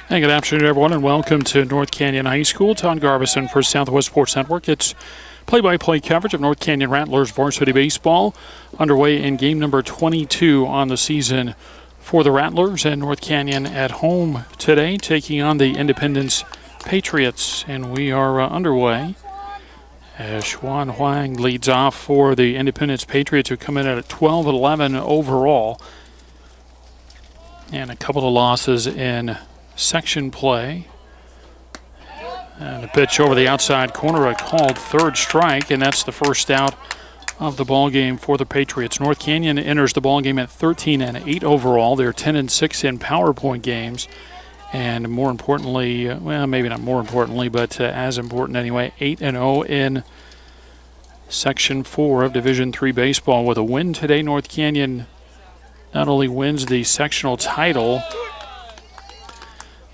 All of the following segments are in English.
Hey, good afternoon, everyone, and welcome to North Canyon High School. Tom Garbison for Southwest Sports Network. It's play-by-play coverage of North Canyon Rattlers varsity baseball underway in game number 22 on the season for the Rattlers, and North Canyon at home today taking on the Independence Patriots, and we are underway as Xuan Huang leads off for the Independence Patriots, who come in at 12-11 overall, and a couple of losses in section play. And a pitch over the outside corner, a called third strike, and that's the first out of the ball game for the Patriots. North Canyon enters the ball game at 13-8 overall. They're 10-6 in PowerPoint games, and more importantly, well, maybe not more importantly, but as important anyway, 8-0 in Section 4 of Division III baseball. With a win today, North Canyon not only wins the sectional title,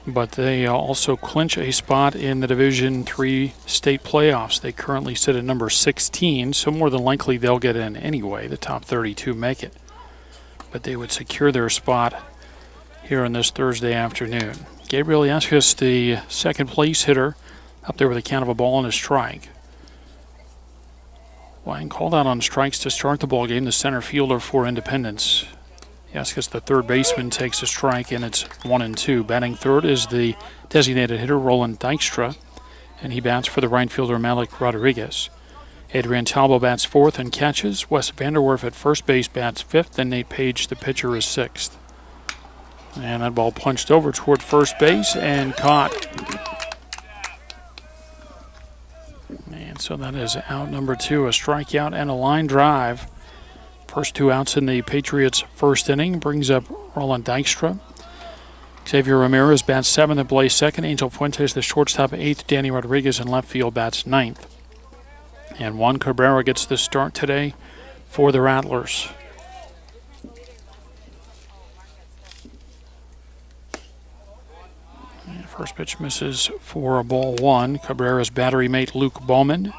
but they also clinch a spot in the Division III state playoffs. They currently sit at number 16, so more than likely they'll get in anyway. The top 32 make it. But they would secure their spot here on this Thursday afternoon. Gabriel Yaskis, the second place hitter, up there with a count of a ball and a strike. Wang called out on strikes to start the ball game, the center fielder for Independence. Yaskis, the third baseman, takes a strike, and it's 1-2. Batting third is the designated hitter, Roland Dykstra, and he bats for the right fielder, Malik Rodriguez. Adrian Talbot bats fourth and catches. Wes Vanderwerf at first base bats fifth, and Nate Page, the pitcher, is sixth. And that ball punched over toward first base and caught. And so that is out number two, a strikeout and a line drive. First two outs in the Patriots' first inning brings up Roland Dykstra. Xavier Ramirez bats seventh and plays second. Angel Fuentes, the shortstop, eighth. Danny Rodriguez in left field bats ninth. And Juan Cabrera gets the start today for the Rattlers. And first pitch misses for a ball one. Cabrera's battery mate, Luke Bowman.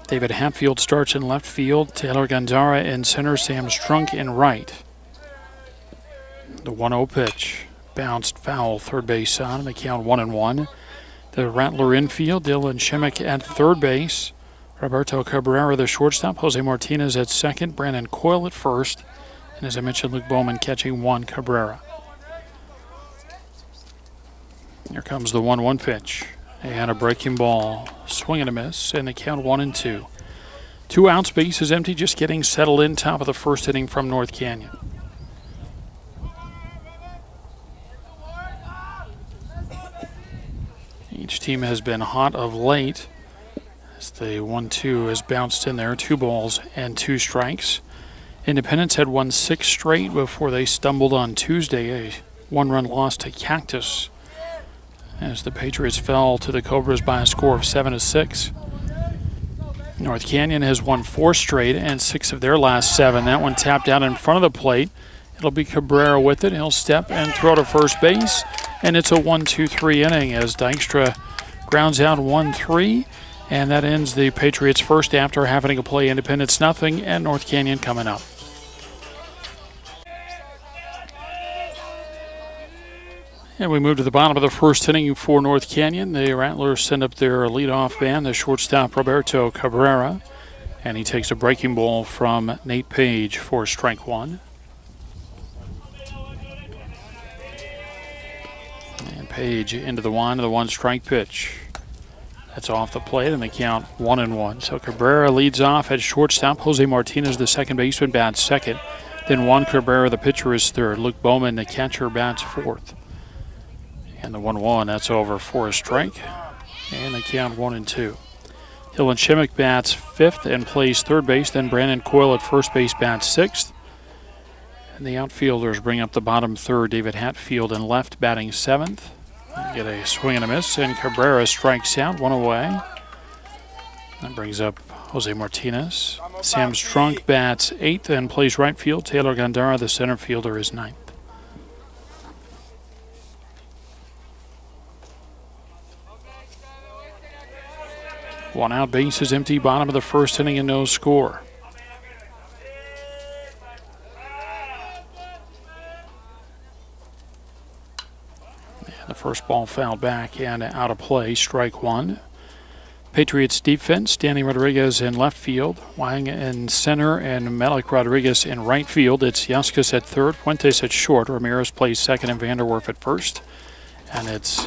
David Hatfield starts in left field. Taylor Gandara in center. Sam Strunk in right. The 1-0 pitch. Bounced foul. Third base on. And the count 1-1. The Rattler infield. Dylan Shimmick at third base. Roberto Cabrera, the shortstop. Jose Martinez at second. Brandon Coyle at first. And as I mentioned, Luke Bowman catching Juan Cabrera. Here comes the 1-1 pitch. And a breaking ball, swing and a miss, and the count 1-2. 2 outs, base is empty, just getting settled in, top of the first inning from North Canyon. Each team has been hot of late as the 1-2 has bounced in there. 2 balls and 2 strikes. Independence had won 6 straight before they stumbled on Tuesday, a 1-run loss to Cactus, as the Patriots fell to the Cobras by a score of 7-6. North Canyon has won 4 straight and 6 of their last 7. That one tapped out in front of the plate. It'll be Cabrera with it. He'll step and throw to first base, and it's a 1-2-3 inning as Dykstra grounds out 1-3, and that ends the Patriots' first after having to play Independence nothing and North Canyon coming up. And we move to the bottom of the first inning for North Canyon. The Rattlers send up their leadoff man, the shortstop Roberto Cabrera. And he takes a breaking ball from Nate Page for strike one. And Page into the 1-strike pitch. That's off the plate, and they count 1-1. So Cabrera leads off at shortstop. Jose Martinez, the second baseman, bats second. Then Juan Cabrera, the pitcher, is third. Luke Bowman, the catcher, bats fourth. And the 1-1, that's over for a strike. And they count 1-2. Dylan Shimmick bats fifth and plays third base. Then Brandon Coyle at first base bats sixth. And the outfielders bring up the bottom third. David Hatfield in left batting seventh. Get a swing and a miss, and Cabrera strikes out, 1 away. That brings up Jose Martinez. Sam Strunk bats eighth and plays right field. Taylor Gandara, the center fielder, is ninth. 1 out, base is empty, bottom of the first inning, and no score. first ball fouled back and out of play, strike one. Patriots defense, Danny Rodriguez in left field, Wang in center, and Malik Rodriguez in right field. It's Yaskus at third, Fuentes at short, Ramirez plays second, and Vanderwerf at first. And it's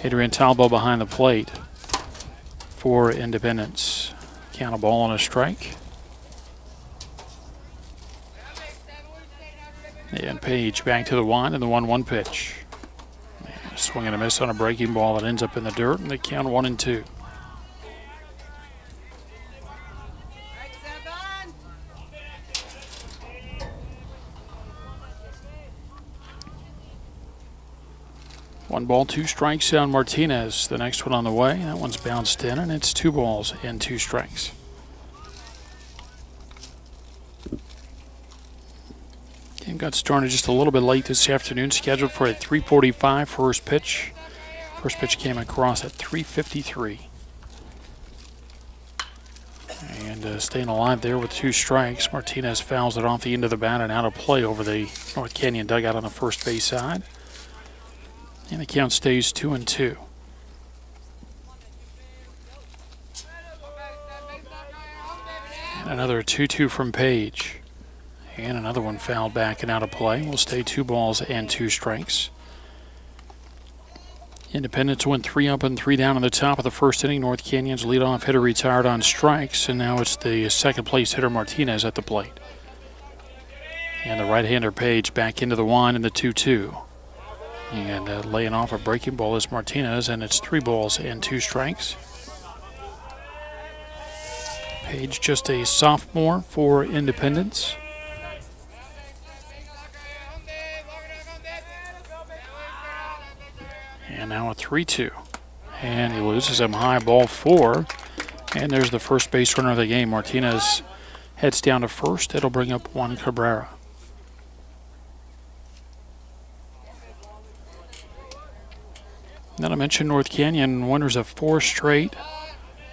Adrian Talbot behind the plate for Independence. Count a ball and a strike. And Page back to the one, and the 1-1 pitch. Swing and a miss on a breaking ball that ends up in the dirt, and they count 1-2. One ball, two strikes on Martinez. The next one on the way. That one's bounced in, and it's 2 balls and 2 strikes. Game got started just a little bit late this afternoon, scheduled for a 3:45 first pitch. First pitch came across at 3:53. And staying alive there with 2 strikes. Martinez fouls it off the end of the bat and out of play over the North Canyon dugout on the first base side. And the count stays 2-2. And another 2-2 from Page. And another one fouled back and out of play. Will stay 2 balls and 2 strikes. Independence went 3 up and 3 down in the top of the first inning. North Canyon's leadoff hitter retired on strikes, and now it's the second place hitter Martinez at the plate. And the right-hander Page back into the one in the 2-2. And laying off a breaking ball is Martinez, and it's 3 balls and 2 strikes. Page just a sophomore for Independence. And now a 3-2. And he loses him high, ball 4. And there's the first base runner of the game. Martinez heads down to first. It'll bring up Juan Cabrera. Then I mentioned North Canyon winners of 4 straight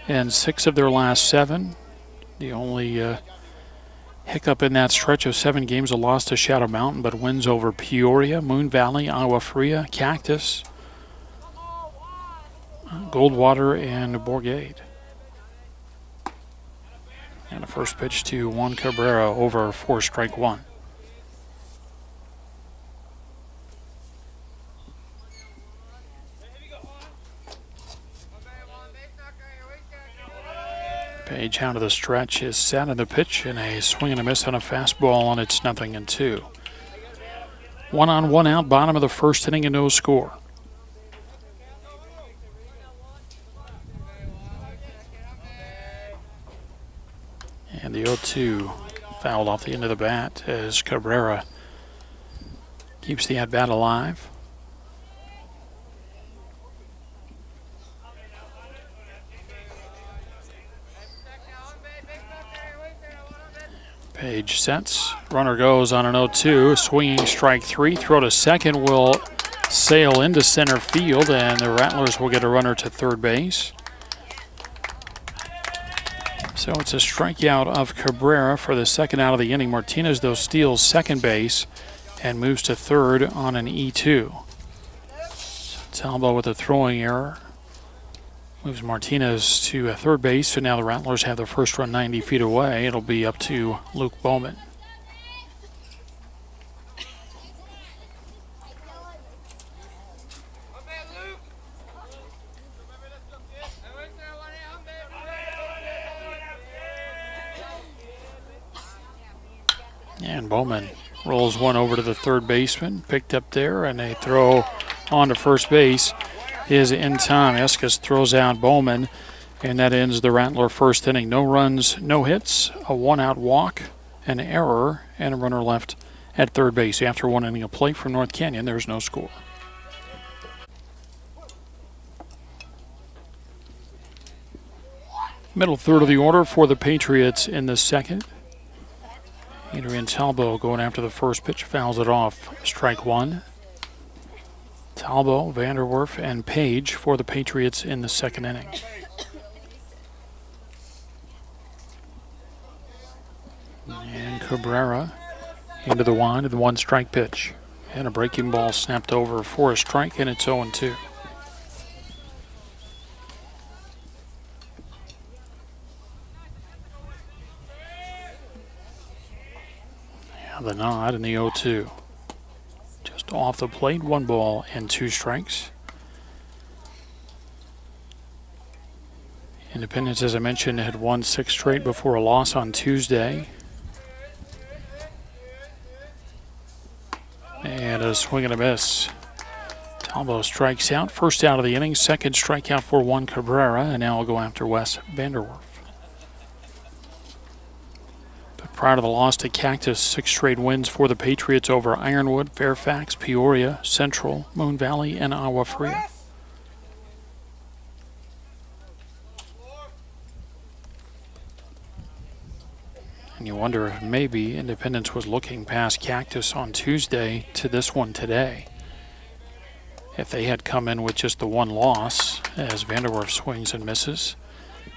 and 6 of their last 7. The only hiccup in that stretch of 7 games, a loss to Shadow Mountain, but wins over Peoria, Moon Valley, Agua Fria, Cactus, Goldwater, and Bourgade. And the first pitch to Juan Cabrera over for strike 1. Page out of the stretch is set in the pitch, and a swing and a miss on a fastball, and it's 0-2. 1 on, 1 out, bottom of the first inning, and no score. And the 0-2 fouled off the end of the bat as Cabrera keeps the at-bat alive. Page sets. Runner goes on an 0-2. Swinging strike 3. Throw to second will sail into center field, and the Rattlers will get a runner to third base. So it's a strikeout of Cabrera for the second out of the inning. Martinez, though, steals second base and moves to third on an E2. So Talbot with a throwing error moves Martinez to third base, so now the Rattlers have their first run 90 feet away. It'll be up to Luke Bowman. And Bowman rolls one over to the third baseman, picked up there, and a throw on to first base is in time. Escas throws out Bowman, and that ends the Rattler first inning. No runs, no hits, a 1-out walk, an error, and a runner left at third base. After 1 inning of play from North Canyon, there's no score. Middle third of the order for the Patriots in the second. Adrian Talbot going after the first pitch, fouls it off. Strike 1. Talbot, Vanderwerf, and Page for the Patriots in the second inning. And Cabrera into the wind of the 1-strike pitch. And a breaking ball snapped over for a strike, and it's 0-2. Yeah, the nod and the 0-2. Just off the plate, 1 ball and 2 strikes. Independence, as I mentioned, had won 6 straight before a loss on Tuesday. And a swing and a miss. Talbot strikes out. First out of the inning. Second strikeout for Juan Cabrera. And now we'll go after Wes Vanderwerf. But prior to the loss to Cactus, 6 straight wins for the Patriots over Ironwood, Fairfax, Peoria, Central, Moon Valley, and Agua Fria. And you wonder if maybe Independence was looking past Cactus on Tuesday to this one today. If they had come in with just the 1 loss, as Vanderwerf swings and misses,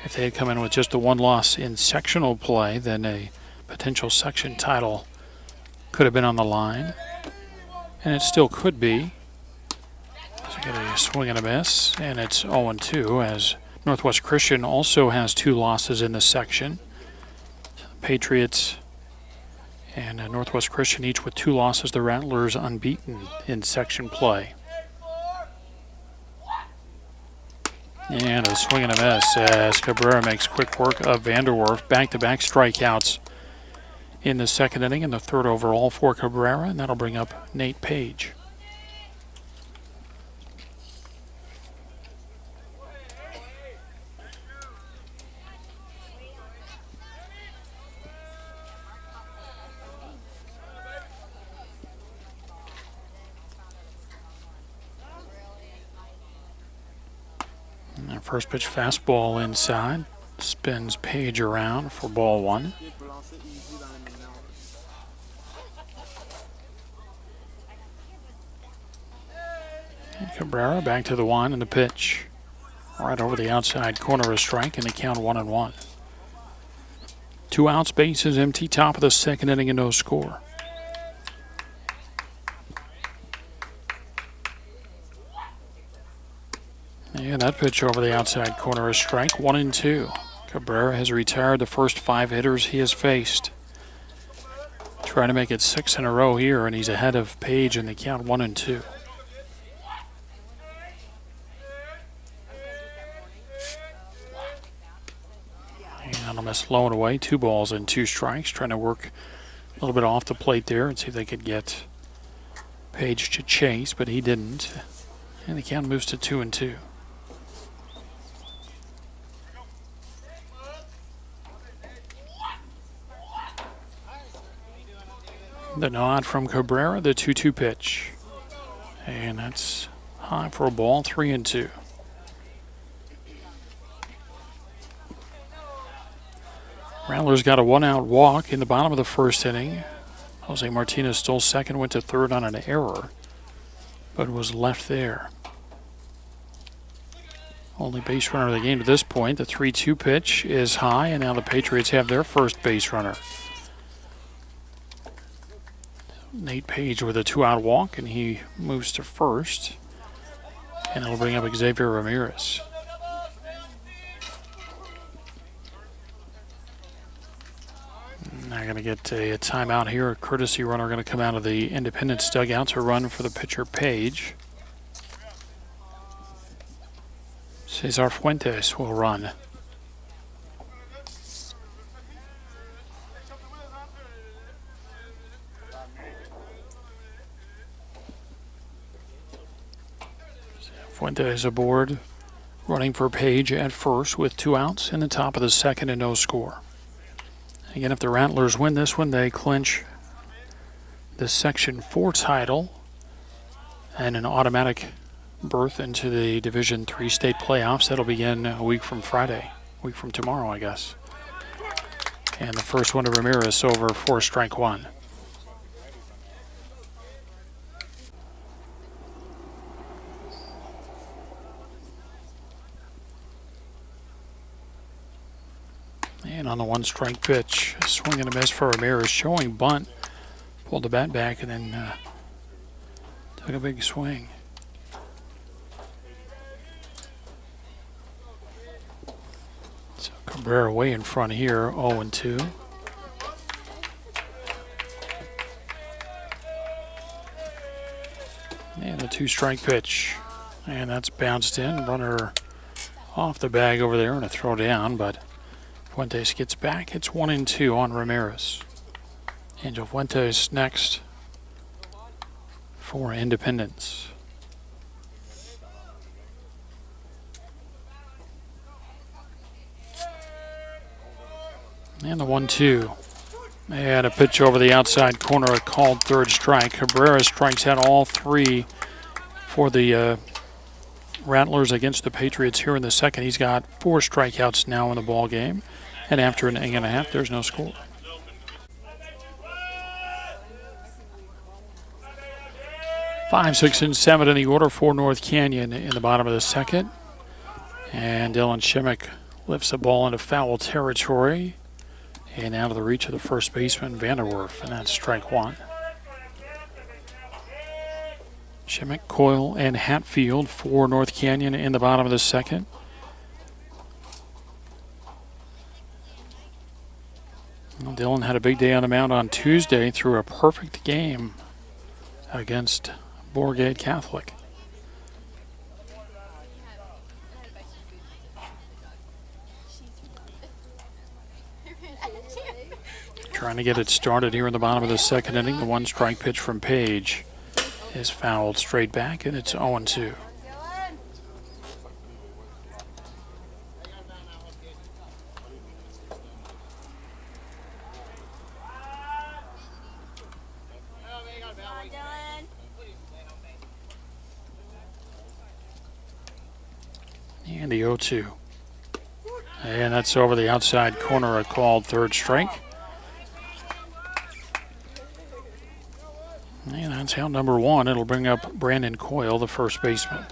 if they had come in with just the 1 loss in sectional play, then a potential section title could have been on the line. And it still could be. So get a swing and a miss, and it's 0-2, as Northwest Christian also has 2 losses in the section. Patriots and Northwest Christian each with 2 losses. The Rattlers unbeaten in section play. And a swing and a miss as Cabrera makes quick work of Vanderwerf. Back-to-back strikeouts in the second inning and the 3rd overall for Cabrera, and that'll bring up Nate Page. First pitch fastball inside. Spins Page around for ball 1. And Cabrera back to the 1 and the pitch. Right over the outside corner, a strike, and the count 1-1. 2 outs, bases empty, top of the second inning, and no score. And that pitch over the outside corner, a strike, 1-2. Cabrera has retired the first 5 hitters he has faced. Trying to make it 6 in a row here, and he's ahead of Page in the count 1-2. And a miss low and away, 2 balls and 2 strikes. Trying to work a little bit off the plate there and see if they could get Page to chase, but he didn't. And the count moves to 2-2. The nod from Cabrera, the 2-2 pitch. And that's high for a ball, 3-2. Rattlers got a 1-out walk in the bottom of the first inning. Jose Martinez stole second, went to third on an error, but was left there. Only base runner of the game to this point. The 3-2 pitch is high, and now the Patriots have their first base runner. Nate Page with a 2-out walk, and he moves to first. And it'll bring up Xavier Ramirez. Now going to get a timeout here. A courtesy runner going to come out of the Independence dugout to run for the pitcher Page. Cesar Fuentes will run. Fuentes aboard, running for Page at first with 2 outs in the top of the second and no score. Again, if the Rattlers win this one, they clinch the Section 4 title and an automatic berth into the Division 3 state playoffs. That'll begin a week from Friday, a week from tomorrow, I guess. And the first one to Ramirez over for strike 1. And on the 1-strike pitch, a swing and a miss for Ramirez, showing bunt. Pulled the bat back and then Took a big swing. So Cabrera way in front here, 0-2. And the 2-strike pitch. And that's bounced in. Runner off the bag over there and a throw down, but Fuentes gets back. It's 1-2 on Ramirez. Angel Fuentes next for Independence. And the 1-2. And a pitch over the outside corner, a called third strike. Cabrera strikes out all three for the Rattlers against the Patriots here in the second. He's got 4 strikeouts now in the ball game. And after an inning and a half, there's no score. 5, 6, and 7 in the order for North Canyon in the bottom of the second. And Dylan Shimmick lifts the ball into foul territory and out of the reach of the first baseman, Vanderwerf, and that's strike 1. Shimmick, Coyle, and Hatfield for North Canyon in the bottom of the second. Well, Dylan had a big day on the mound on Tuesday through a perfect game against Borgate Catholic. Trying to get it started here in the bottom of the second inning. The 1-strike pitch from Page is fouled straight back, and it's 0-2. And the 0-2. And that's over the outside corner, a called third strike. And that's out number 1. It'll bring up Brandon Coyle, the first baseman.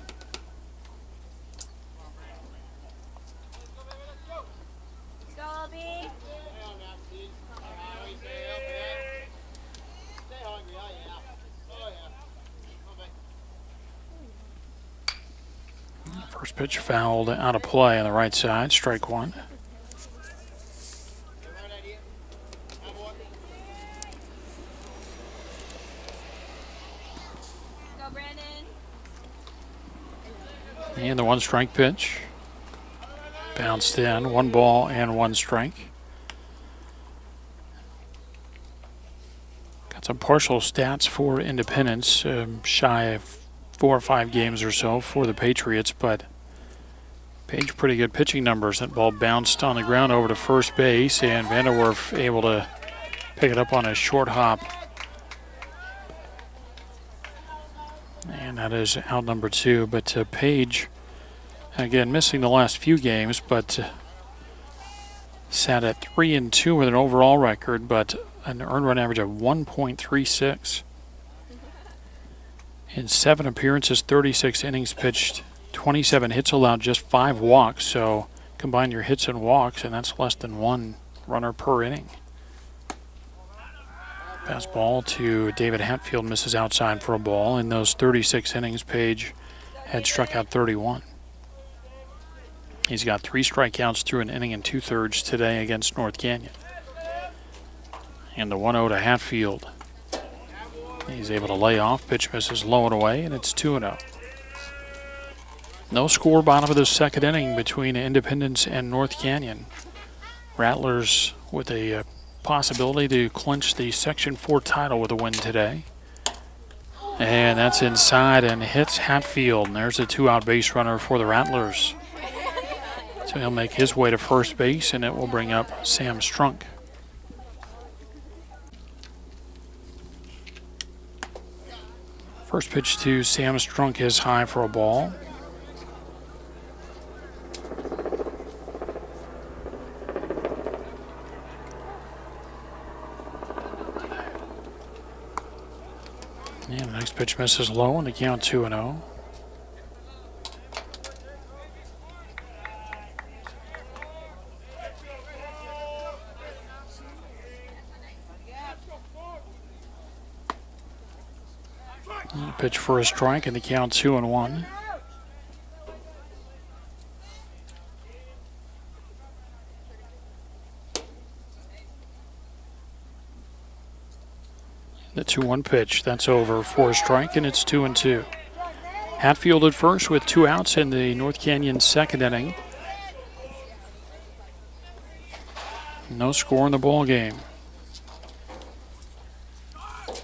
First pitch fouled out of play on the right side, strike 1. And the 1-strike pitch. Bounced in, 1 ball and 1 strike. Got some partial stats for Independence, shy of 4 or 5 games or so for the Patriots, but Page pretty good pitching numbers. That ball bounced on the ground over to first base, and Vanderwerf able to pick it up on a short hop. And that is out number 2. But Page, again, missing the last few games, but sat at 3-2 with an overall record, but an earned run average of 1.36. In 7 appearances, 36 innings pitched, 27 hits allowed, just 5 walks. So combine your hits and walks, and that's less than 1 runner per inning. Fastball to David Hatfield, misses outside for a ball. In those 36 innings, Page had struck out 31. He's got 3 strikeouts through an inning and 2/3 today against North Canyon. And the 1-0 to Hatfield. He's able to lay off. Pitch misses low and away, and it's 2-0. No score, bottom of the second inning between Independence and North Canyon. Rattlers with a possibility to clinch the Section 4 title with a win today. And that's inside and hits Hatfield. And there's a 2-out base runner for the Rattlers. So he'll make his way to first base, and it will bring up Sam Strunk. First pitch to Sam Strunk is high for a ball. And the next pitch misses low, and the count 2-0. Pitch for a strike, and the count 2-1. The 2-1 pitch, that's over for a strike, and it's 2-2. Hatfield at first with 2 outs in the North Canyon second inning. No score in the ball game.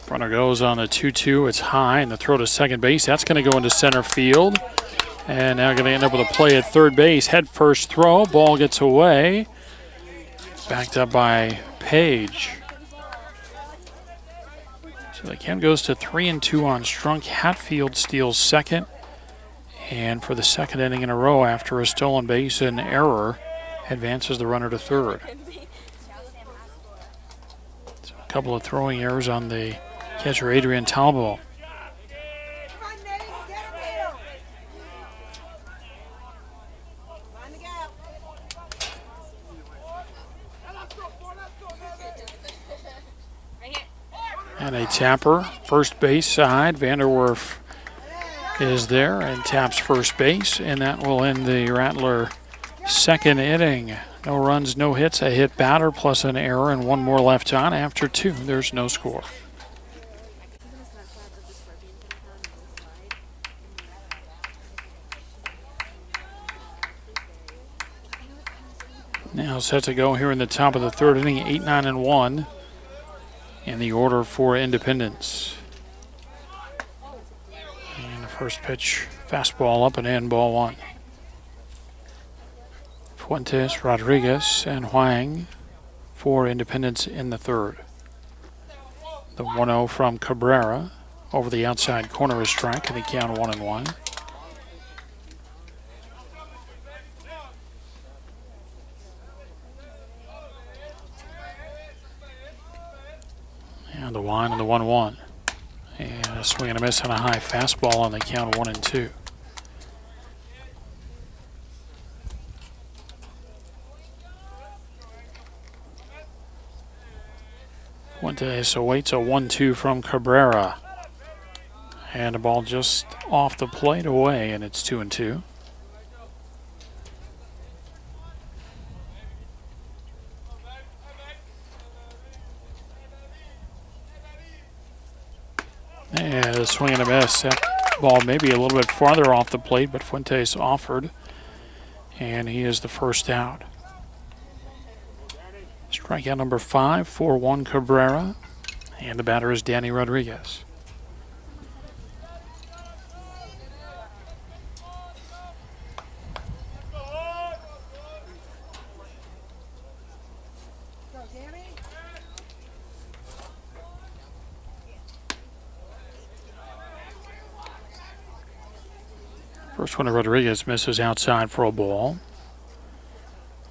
Runner goes on the 2-2. It's high, and the throw to second base. That's going to go into center field. And now going to end up with a play at third base. Head first throw. Ball gets away. Backed up by Page. So the count goes to 3-2 on Strunk. Hatfield steals second. And for the second inning in a row after a stolen base and error, advances the runner to third. So a couple of throwing errors on the catcher, Adrian Talbot. And a tapper, first base side. Vanderwerf is there and taps first base, and that will end the Rattler second inning. No runs, no hits, a hit batter plus an error, and one more left on. After 2, there's no score. Now set to go here in the top of the third inning, 8-9-1 in the order for Independence. And the first pitch, fastball up and in, ball 1. Fuentes, Rodriguez, and Huang for Independence in the third. The 1-0 from Cabrera over the outside corner is strike, and the count 1-1. And the line and the 1-1. And a swing and a miss on a high fastball on the count 1-2. Fuentes awaits a 1-2 from Cabrera. And the ball just off the plate away, and it's 2-2. And a swing and a miss. That ball maybe a little bit farther off the plate, but Fuentes offered, and he is the first out. Strikeout number 5 for Juan Cabrera, and the batter is Danny Rodriguez. First one to Rodriguez, misses outside for a ball.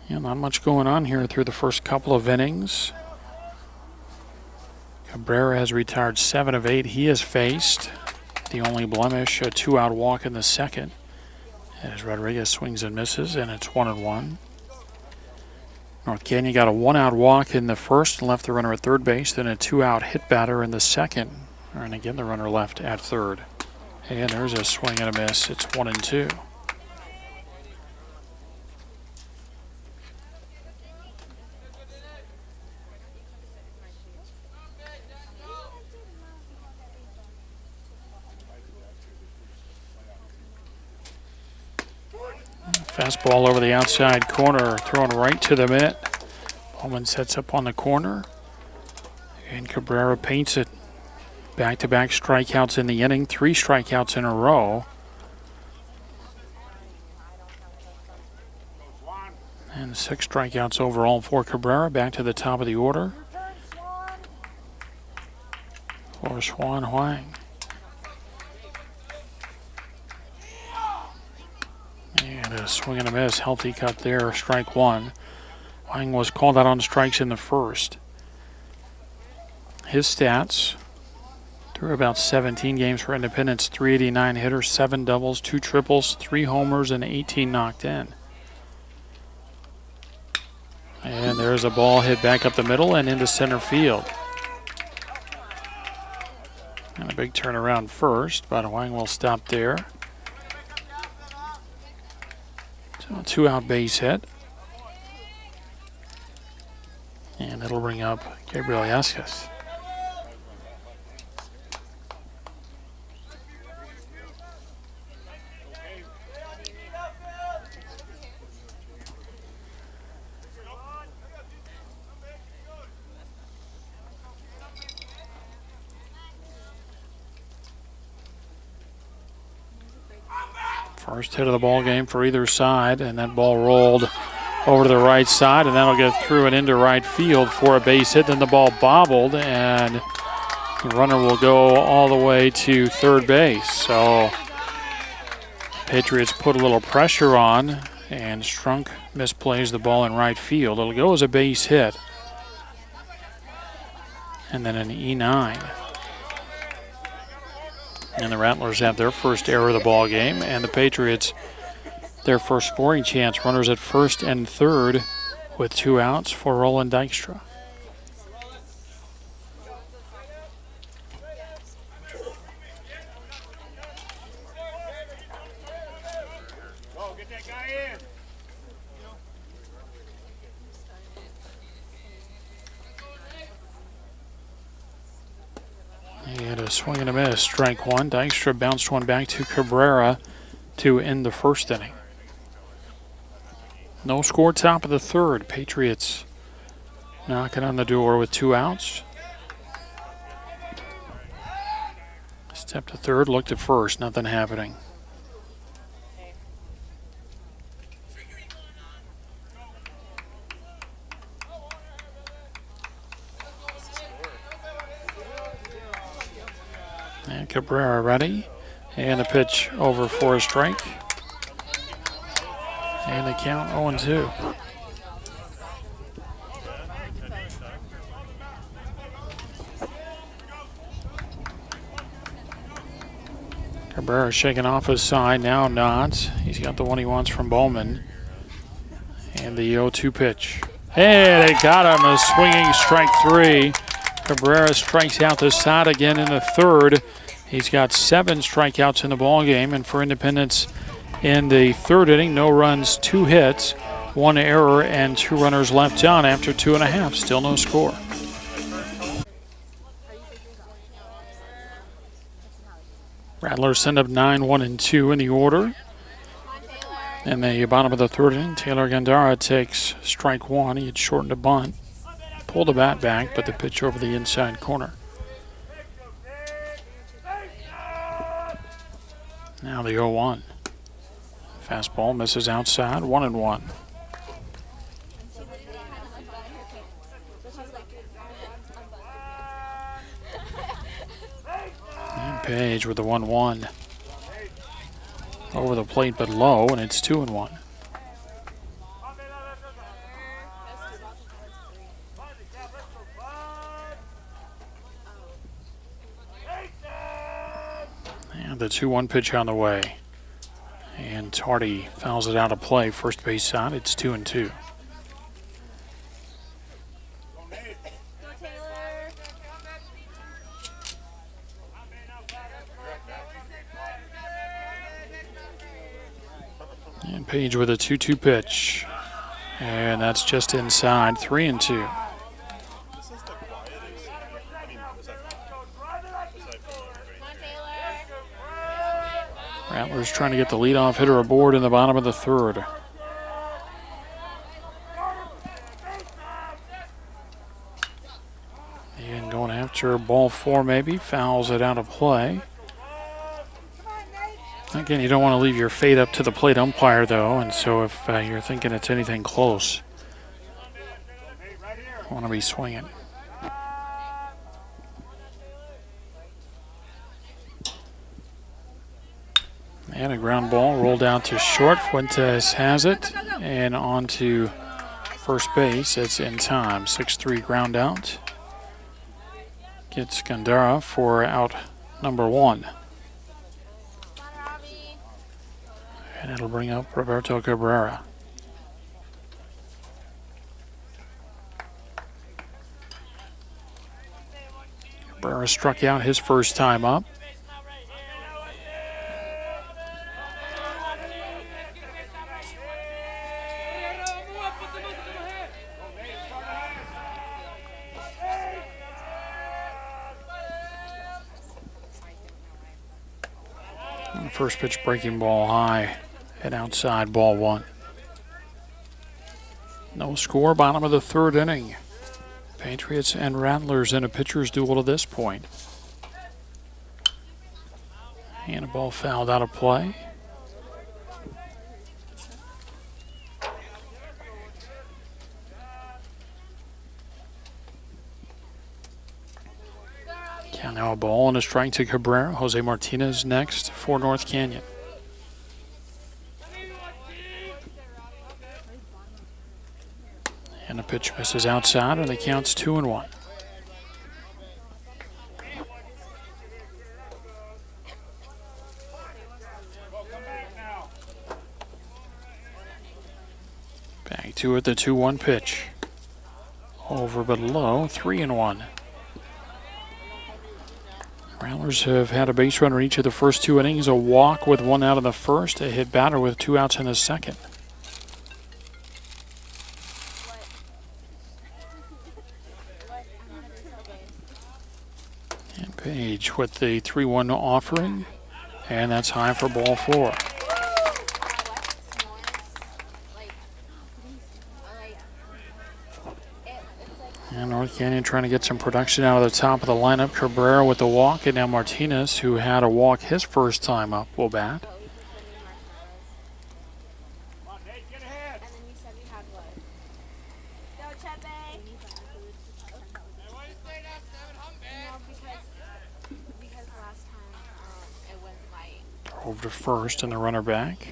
Yeah, not much going on here through the first couple of innings. Cabrera has retired 7 of 8 he has faced. The only blemish, a 2-out walk in the second. As Rodriguez swings and misses, and it's 1-1. North Canyon got a 1-out walk in the first and left the runner at third base, then a 2-out hit batter in the second. And again, the runner left at third. And there's a swing and a miss. It's 1-2. Fastball over the outside corner, thrown right to the mitt. Bowman sets up on the corner, and Cabrera paints it. Back-to-back strikeouts in the inning, 3 strikeouts in a row. And 6 strikeouts overall for Cabrera. Back to the top of the order for Swan Huang. And a swing and a miss, healthy cut there, strike 1. Huang was called out on strikes in the first. His stats: through about 17 games for Independence, 389 hitters, 7 doubles, 2 triples, 3 homers, and 18 knocked in. And there's a ball hit back up the middle and into center field. And a big turnaround first, but Wang will stop there. So a 2-out base hit. And it'll bring up Gabriel Yaskas. First hit of the ball game for either side, and that ball rolled over to the right side, and that'll get through and into right field for a base hit. Then the ball bobbled, and the runner will go all the way to third base. So Patriots put a little pressure on, and Strunk misplays the ball in right field. It'll go as a base hit, and then an E9. And the Rattlers have their first error of the ball game, and the Patriots their first scoring chance. Runners at first and third with 2 outs for Roland Dykstra. He had a swing and a miss, strike one. Dykstra bounced one back to Cabrera to end the first inning. No score, top of the third. Patriots knocking on the door with 2 outs. Step to third, looked at first, nothing happening. And Cabrera ready. And the pitch over for a strike. And the count 0-2. Cabrera shaking off his side, now nods. He's got the one he wants from Bowman. And the 0-2 pitch. Hey, they got him, a swinging strike 3. Cabrera strikes out the side again in the third. He's got 7 strikeouts in the ball game, and for Independence in the third inning, no runs, 2 hits, 1 error, and 2 runners left on after 2.5. Still no score. Rattlers send up 9, 1, and 2 in the order. In the bottom of the third inning, Taylor Gandara takes strike 1. He had shortened a bunt, pulled the bat back, but the pitch over the inside corner. Now the 0-1. Fastball misses outside, 1-1. And Page with the 1-1. Over the plate but low, and it's 2-1. And the 2-1 pitch on the way. And Tardy fouls it out of play. First base side, it's 2-2. And Page with a 2-2 pitch. And that's just inside, 3-2. Rattlers trying to get the leadoff hitter aboard in the bottom of the third. And going after ball 4 maybe, fouls it out of play. Again, you don't want to leave your fate up to the plate umpire though, and so if you're thinking it's anything close, you want to be swinging. And a ground ball rolled out to short. Fuentes has it. And on to first base. It's in time. 6-3 ground out. Gets Gandara for out number 1. And it'll bring up Roberto Cabrera. Cabrera struck out his first time up. And first pitch breaking ball high and outside, ball one. No score, bottom of the third inning. Patriots and Rattlers in a pitcher's duel to this point. And a ball fouled out of play. Count now a ball and a strike to Cabrera. Jose Martinez next for North Canyon. And the pitch misses outside, and the count's 2-1. Back to it, the 2-1 pitch. Over but low, 3-1. Rattlers have had a base runner each of the first two innings, a walk with one out in the first, a hit batter with 2 outs in the second. And Page with the 3-1 offering, and that's high for ball 4. And North Canyon trying to get some production out of the top of the lineup. Cabrera with the walk, and now Martinez, who had a walk his first time up, will bat. Over to first and the runner back.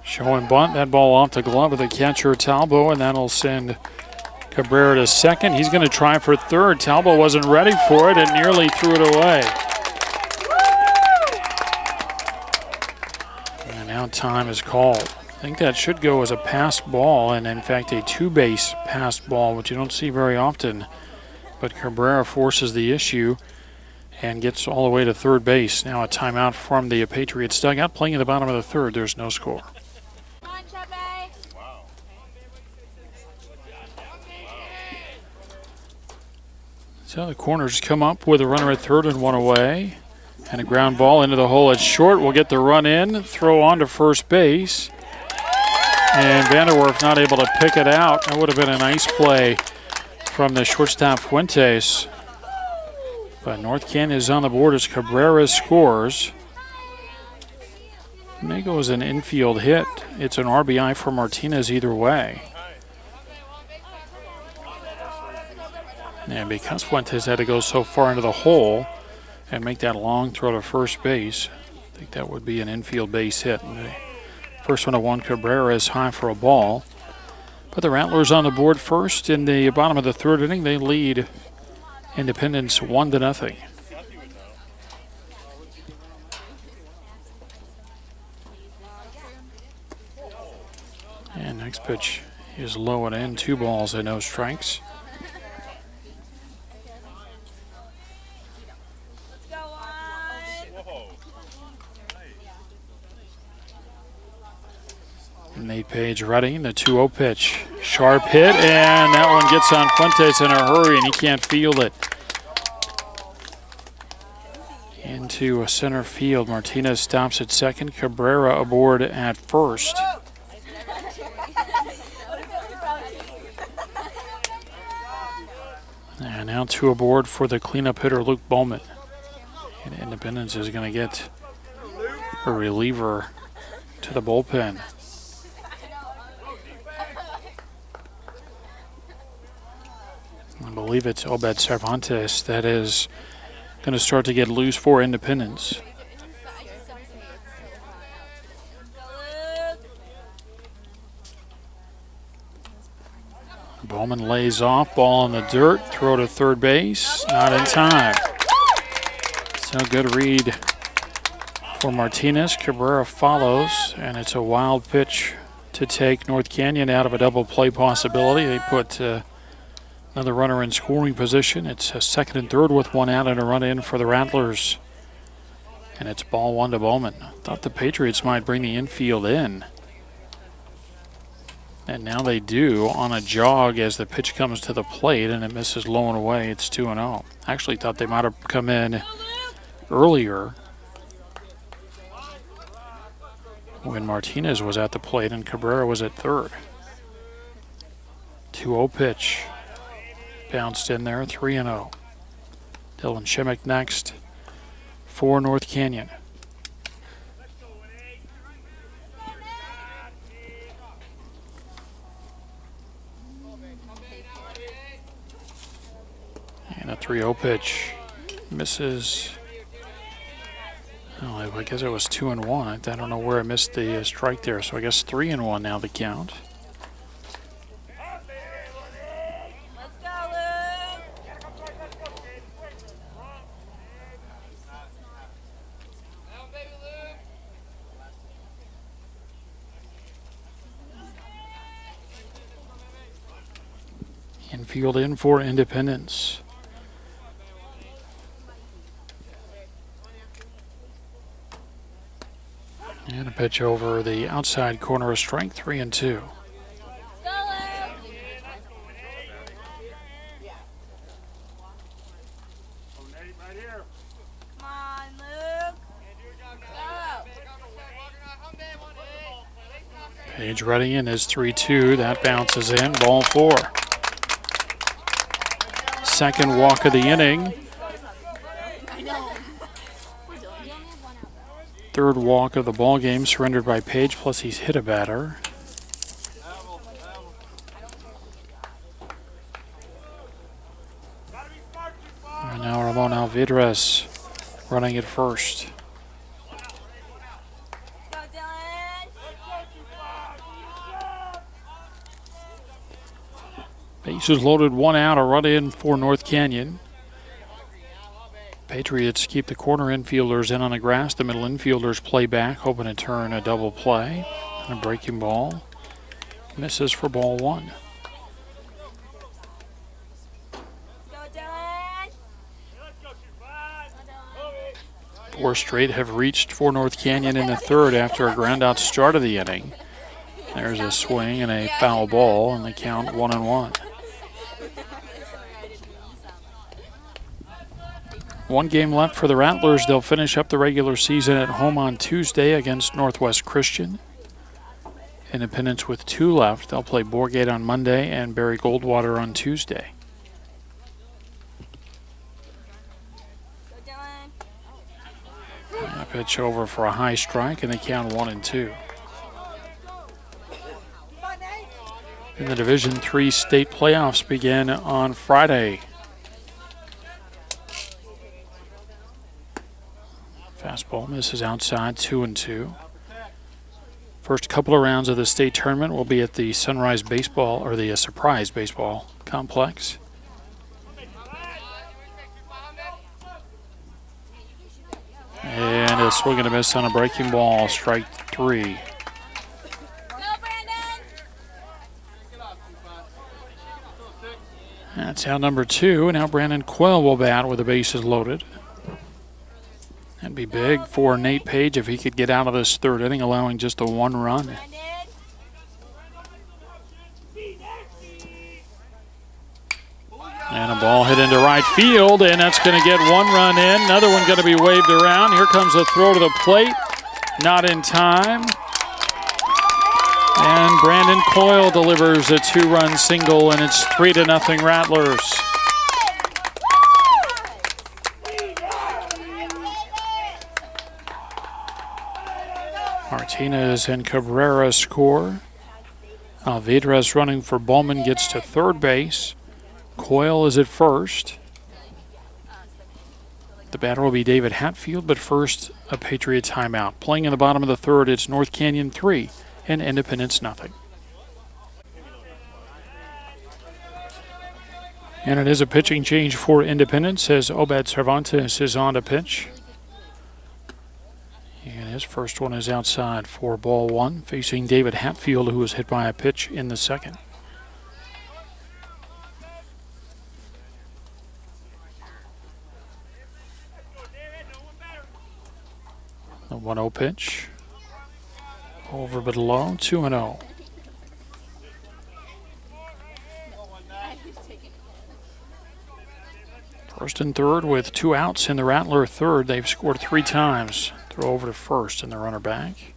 Showing bunt, that ball off the glove of the catcher Talbot, and that'll send Cabrera to second. He's going to try for third. Talbot wasn't ready for it and nearly threw it away. And now time is called. I think that should go as a passed ball, and in fact a two-base passed ball, which you don't see very often. But Cabrera forces the issue and gets all the way to third base. Now a timeout from the Patriots dugout. Playing in the bottom of the third, there's no score. So the corners come up with a runner at third and one away. And a ground ball into the hole. It's short. We'll get the run in. Throw on to first base. And Vanderwerf not able to pick it out. That would have been a nice play from the shortstop Fuentes. But North Canyon is on the board as Cabrera scores. It may go as an infield hit. It's an RBI for Martinez either way. And because Fuentes had to go so far into the hole and make that long throw to first base, I think that would be an infield base hit. And the first one to one, Cabrera is high for a ball. But the Rattlers on the board first in the bottom of the third inning. They lead Independence 1-0. And next pitch is low and in. 2 balls and no strikes. Nate Page ready, the 2-0 pitch. Sharp hit, and that one gets on Fuentes in a hurry, and he can't field it. Into a center field. Martinez stops at second. Cabrera aboard at first. And now 2 aboard for the cleanup hitter, Luke Bowman. And Independence is going to get a reliever to the bullpen. I believe it's Obed Cervantes that is going to start to get loose for Independence. Bowman lays off, ball in the dirt, throw to third base, not in time. So good read for Martinez. Cabrera follows, and it's a wild pitch to take North Canyon out of a double play possibility. They put another runner in scoring position. It's a second and third with one out and a run in for the Rattlers. And it's ball one to Bowman. Thought the Patriots might bring the infield in. And now they do on a jog as the pitch comes to the plate and it misses low and away. It's 2-0. Actually thought they might have come in earlier when Martinez was at the plate and Cabrera was at third. 2-0 pitch. Bounced in there, 3-0. Dylan Shimmick next for North Canyon. And a 3-0 pitch. Misses. Oh, I guess it was 2-1. I don't know where I missed the strike there. So I guess 3-1 now the count. Infield in for Independence. And a pitch over the outside corner, a strike, 3-2. Page ready in is 3-2. That bounces in, ball four. Second walk of the inning. Third walk of the ball game surrendered by Page, plus he's hit a batter. And now Ramon Alvidrez running at first. Bases loaded, one out, a run in for North Canyon. Patriots keep the corner infielders in on the grass. The middle infielders play back, hoping to turn a double play. And a breaking ball. Misses for ball one. Four straight have reached for North Canyon in the third after a ground out start of the inning. There's a swing and a foul ball, and the count 1-1. One game left for the Rattlers. They'll finish up the regular season at home on Tuesday against Northwest Christian. Independence with two left. They'll play Borgate on Monday and Barry Goldwater on Tuesday. A pitch over for a high strike, and they count 1-2. In the Division III state playoffs begin on Friday. Fastball misses outside, 2-2. First couple of rounds of the state tournament will be at the Sunrise Baseball, or the Surprise Baseball Complex. And a swing and a miss on a breaking ball, strike three. That's out number two, and now Brandon Coyle will bat with the bases loaded. That'd be big for Nate Page if he could get out of this third inning, allowing just a one run. And a ball hit into right field, and that's going to get one run in. Another one going to be waved around. Here comes a throw to the plate. Not in time. And Brandon Coyle delivers a two-run single, and it's 3-0 Rattlers. Martinez and Cabrera score. Alvidrez running for Bowman gets to third base. Coyle is at first. The batter will be David Hatfield, but first a Patriot timeout. Playing in the bottom of the third, it's North Canyon 3 and Independence 0. And it is a pitching change for Independence as Obed Cervantes is on to pitch. And his first one is outside for ball one, facing David Hatfield, who was hit by a pitch in the second. The 1-0 pitch. Over but low, 2-0. First and third with 2 outs in the Rattler third. They've scored 3 times. Throw over to first and the runner back.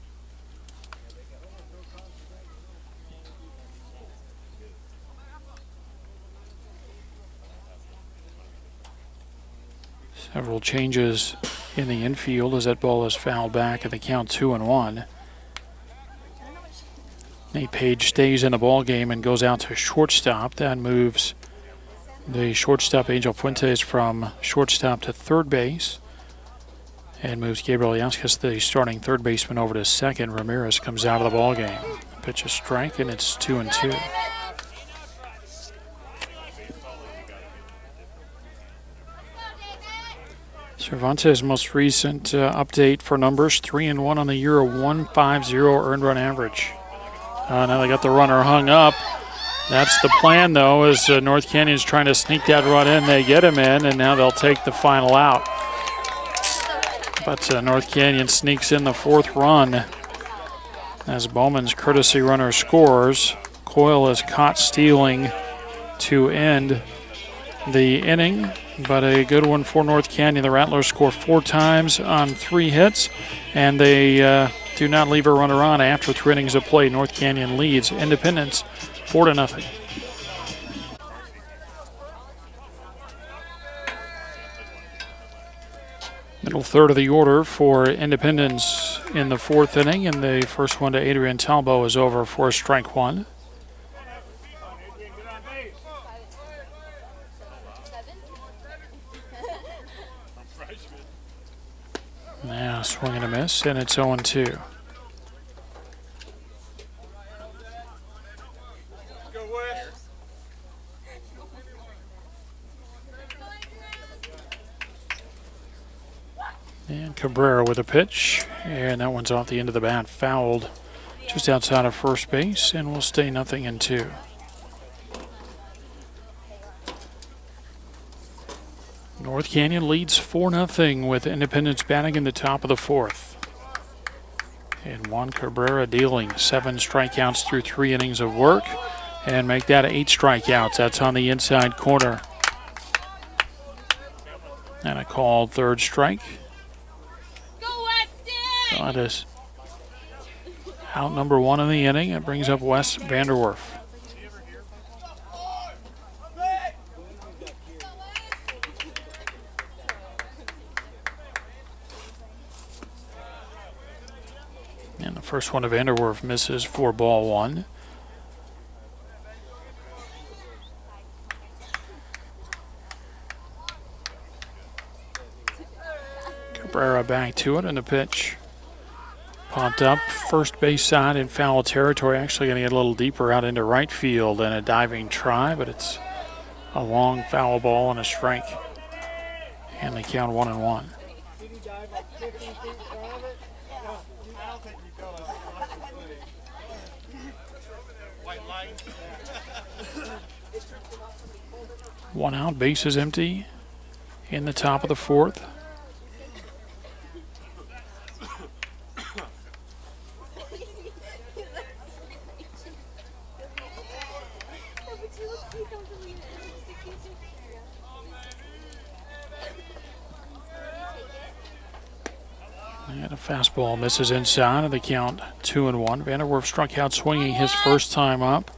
Several changes in the infield as that ball is fouled back at the count 2-1. Nate Page stays in the ball game and goes out to shortstop. That moves the shortstop Angel Fuentes from shortstop to third base and moves Gabriel Yaskis, the starting third baseman, over to second. Ramirez comes out of the ball game. Pitch a strike and it's 2-2. Cervantes' most recent update for numbers, 3-1 on the year, a 1.50 earned run average. Now they got the runner hung up. That's the plan, though, as North Canyon's trying to sneak that run in. They get him in, and now they'll take the final out. But North Canyon sneaks in the 4th run as Bowman's courtesy runner scores. Coyle is caught stealing to end the inning, but a good one for North Canyon. The Rattlers score 4 times on 3 hits, and they do not leave a runner on after 3 innings of play. North Canyon leads Independence 4-0. Middle third of the order for Independence in the 4th inning, and the first one to Adrian Talbot is over for strike 1. Now swing and a miss, and it's 0-2. And Cabrera with a pitch, and that one's off the end of the bat, fouled just outside of first base, and will stay 0-2. North Canyon leads 4-0 with Independence batting in the top of the 4th. And Juan Cabrera dealing 7 strikeouts through 3 innings of work, and make that 8 strikeouts. That's on the inside corner. And a called 3rd strike. So that is out number 1 in the inning. It brings up Wes Vanderwerf. And the first one of Vanderwerf misses for ball 1. Cabrera back to it, and the pitch popped up first base side in foul territory. Actually going to get a little deeper out into right field and a diving try, but it's a long foul ball and a strike. And they count 1-1. One out, base is empty in the top of the 4th. And a fastball misses inside, and they count 2-1. Vanderwerf struck out swinging his first time up.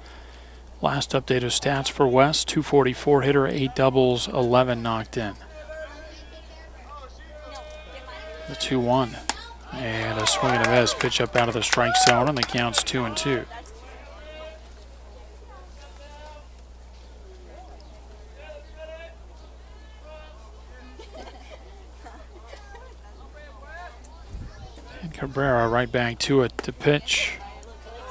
Last update of stats for West, 244 hitter, 8 doubles, 11 knocked in. The 2-1. And a swing and a miss, pitch up out of the strike zone, and the count's 2-2. And Cabrera right back to it. The pitch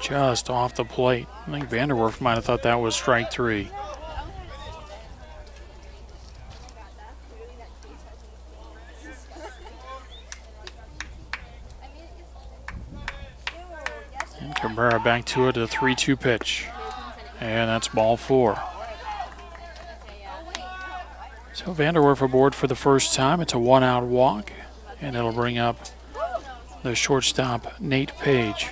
just off the plate. I think Vanderwerf might have thought that was strike 3. Cabrera back to it, a 3-2 pitch. And that's ball 4. So Vanderwerf aboard for the first time. It's a 1-out walk, and it'll bring up the shortstop, Nate Page.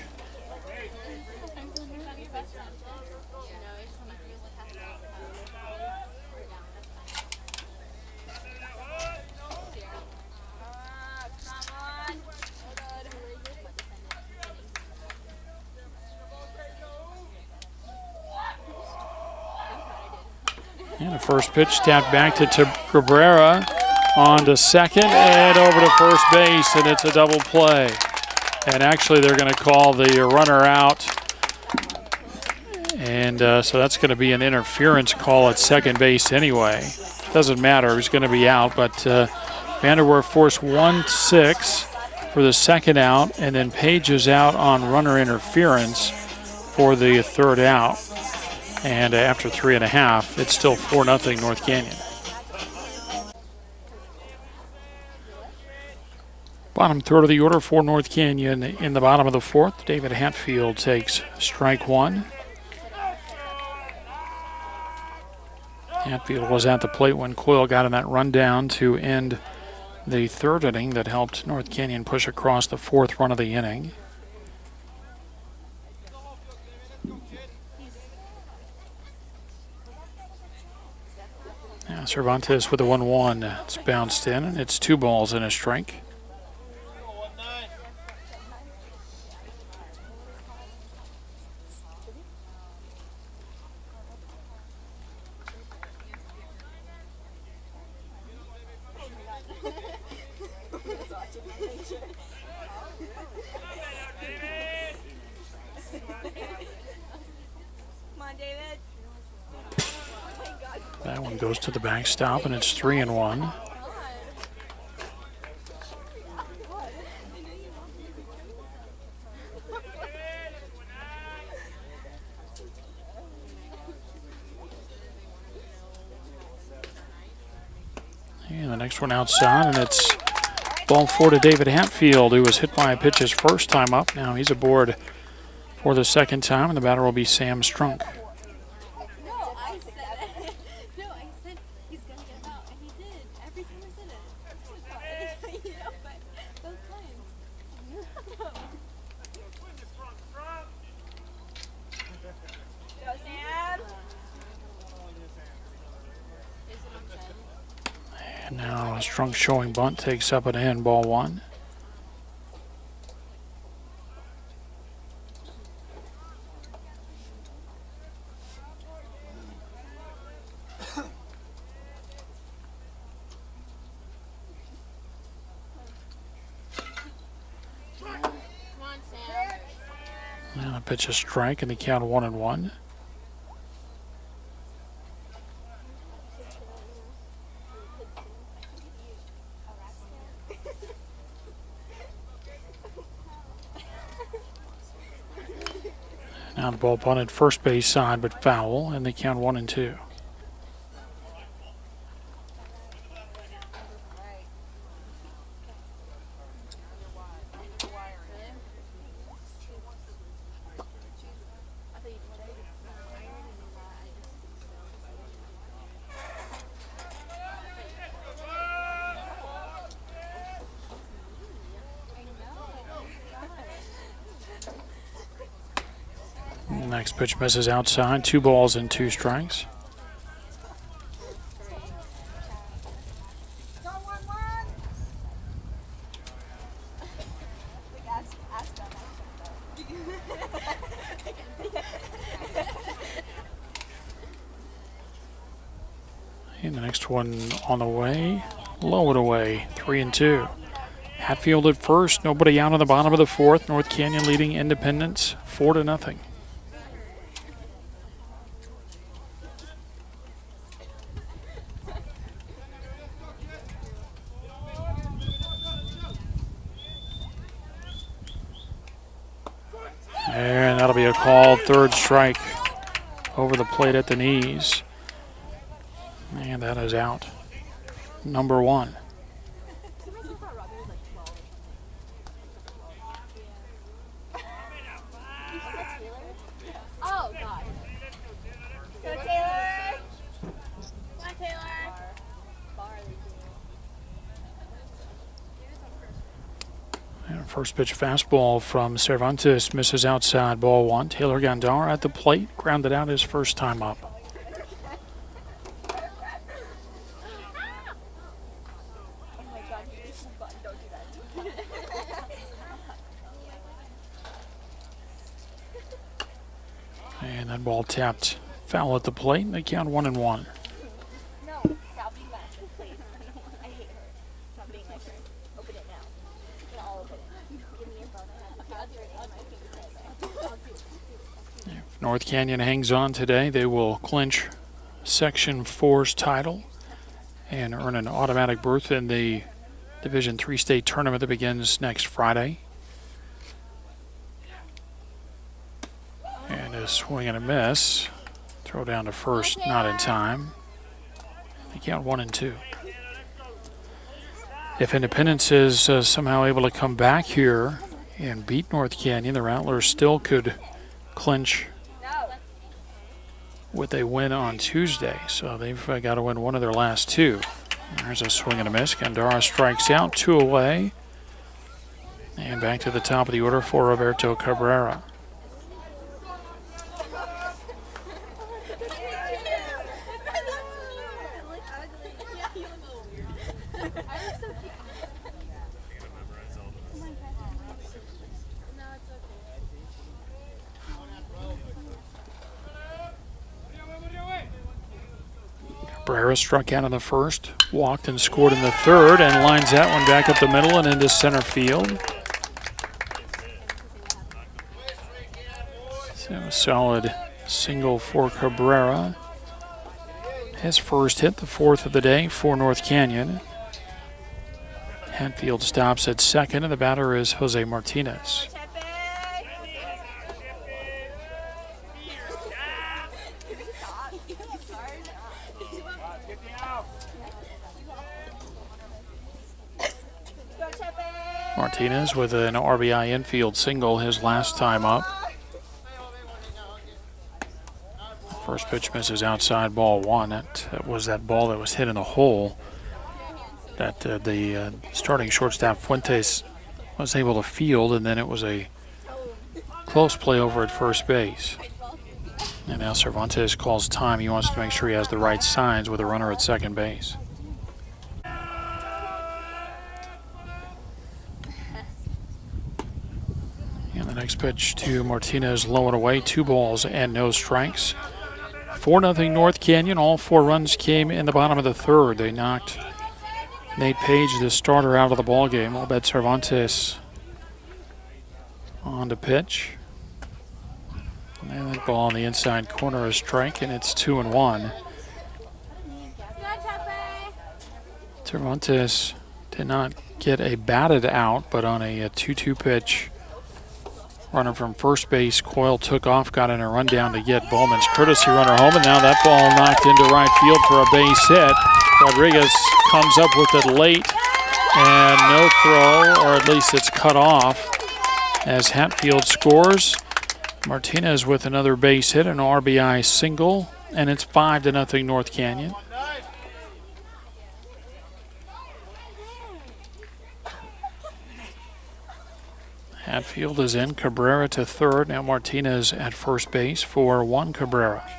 And the first pitch tapped back to Cabrera on to second and over to first base, and it's a double play. And actually they're going to call the runner out. And so that's going to be an interference call at second base anyway. Doesn't matter, he's going to be out, but Vanderwerf forced 1-6 for the second out, and then Page is out on runner interference for the third out. And after 3.5, it's still 4-0 North Canyon. Bottom third of the order for North Canyon in the bottom of the fourth. David Hatfield takes strike 1. Hatfield was at the plate when Coyle got in that run down to end the third inning that helped North Canyon push across the fourth run of the inning. Now Cervantes with a 1-1. It's bounced in, and it's 2 balls and a strike. That one goes to the backstop, and it's 3-1. And the next one outside, and it's ball 4 to David Hatfield, who was hit by a pitch his first time up. Now he's aboard for the second time, and the batter will be Sam Strunk. And now Strunk showing bunt, takes up and in, ball 1. And a pitch a strike, and the count 1-1. Now the ball bunted first base side, but foul, and they count 1-2. Next pitch misses outside, 2 balls and 2 strikes. And the next one on the way, low and away, 3-2. Hatfield at first, nobody out on the bottom of the fourth. North Canyon leading Independence 4-0. And that'll be a called third strike over the plate at the knees. And that is out. Number 1. And first pitch fastball from Cervantes misses outside, ball one. Taylor Gandara at the plate, grounded out his first time up. And that ball tapped foul at the plate, and they count 1-1. If North Canyon hangs on today, they will clinch Section 4's title and earn an automatic berth in the Division III state tournament that begins next Friday. And a swing and a miss. Throw down to first, not in time. They count 1-2. If Independence is somehow able to come back here and beat North Canyon, the Rattlers still could clinch with a win on Tuesday. So they've got to win one of their last two. There's a swing and a miss. Gandara strikes out, 2 away. And back to the top of the order for Roberto Cabrera. Cabrera struck out in the first, walked and scored in the third, and lines that one back up the middle and into center field. So a solid single for Cabrera. His first hit, the fourth of the day for North Canyon. Hatfield stops at second, and the batter is Jose Martinez. Martinez with an RBI infield single his last time up. First pitch misses outside, ball one. That was that ball that was hit in the hole that the starting shortstop Fuentes was able to field, and then it was a close play over at first base. And now Cervantes calls time. He wants to make sure he has the right signs with a runner at second base. And the next pitch to Martinez, low and away, 2 balls and no strikes. 4-0 North Canyon. All 4 runs came in the bottom of the third. They knocked Nate Page, the starter, out of the ballgame. Obed Cervantes on to pitch. And that ball on the inside corner is strike, and it's 2-1. Cervantes did not get a batted out, but on a 2-2 pitch, runner from first base, Coyle took off, got in a rundown to get Bowman's courtesy runner home, and now that ball knocked into right field for a base hit. Rodriguez comes up with it late, and no throw, or at least it's cut off as Hatfield scores. Martinez with another base hit, an RBI single, and it's 5-0 North Canyon. Hatfield is in, Cabrera to third, now Martinez at first base for Juan Cabrera.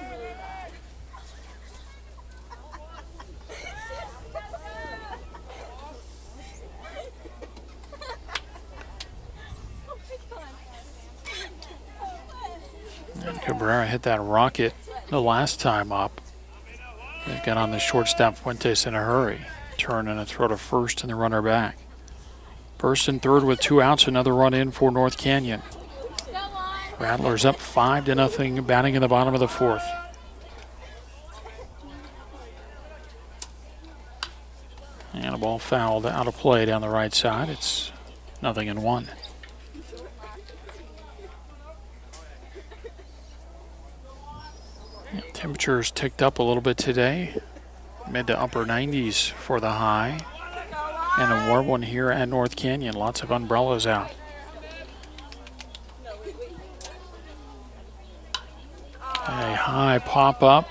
And Cabrera hit that rocket the last time up. They got on the shortstop Fuentes in a hurry. Turn and a throw to first and the runner back. First and third with 2 outs, another run in for North Canyon. Rattlers up 5-0, batting in the bottom of the fourth. And a ball fouled out of play down the right side. It's 0-1. Temperatures ticked up a little bit today, mid to upper 90s for the high, and a warm one here at North Canyon. Lots of umbrellas out. A high pop-up.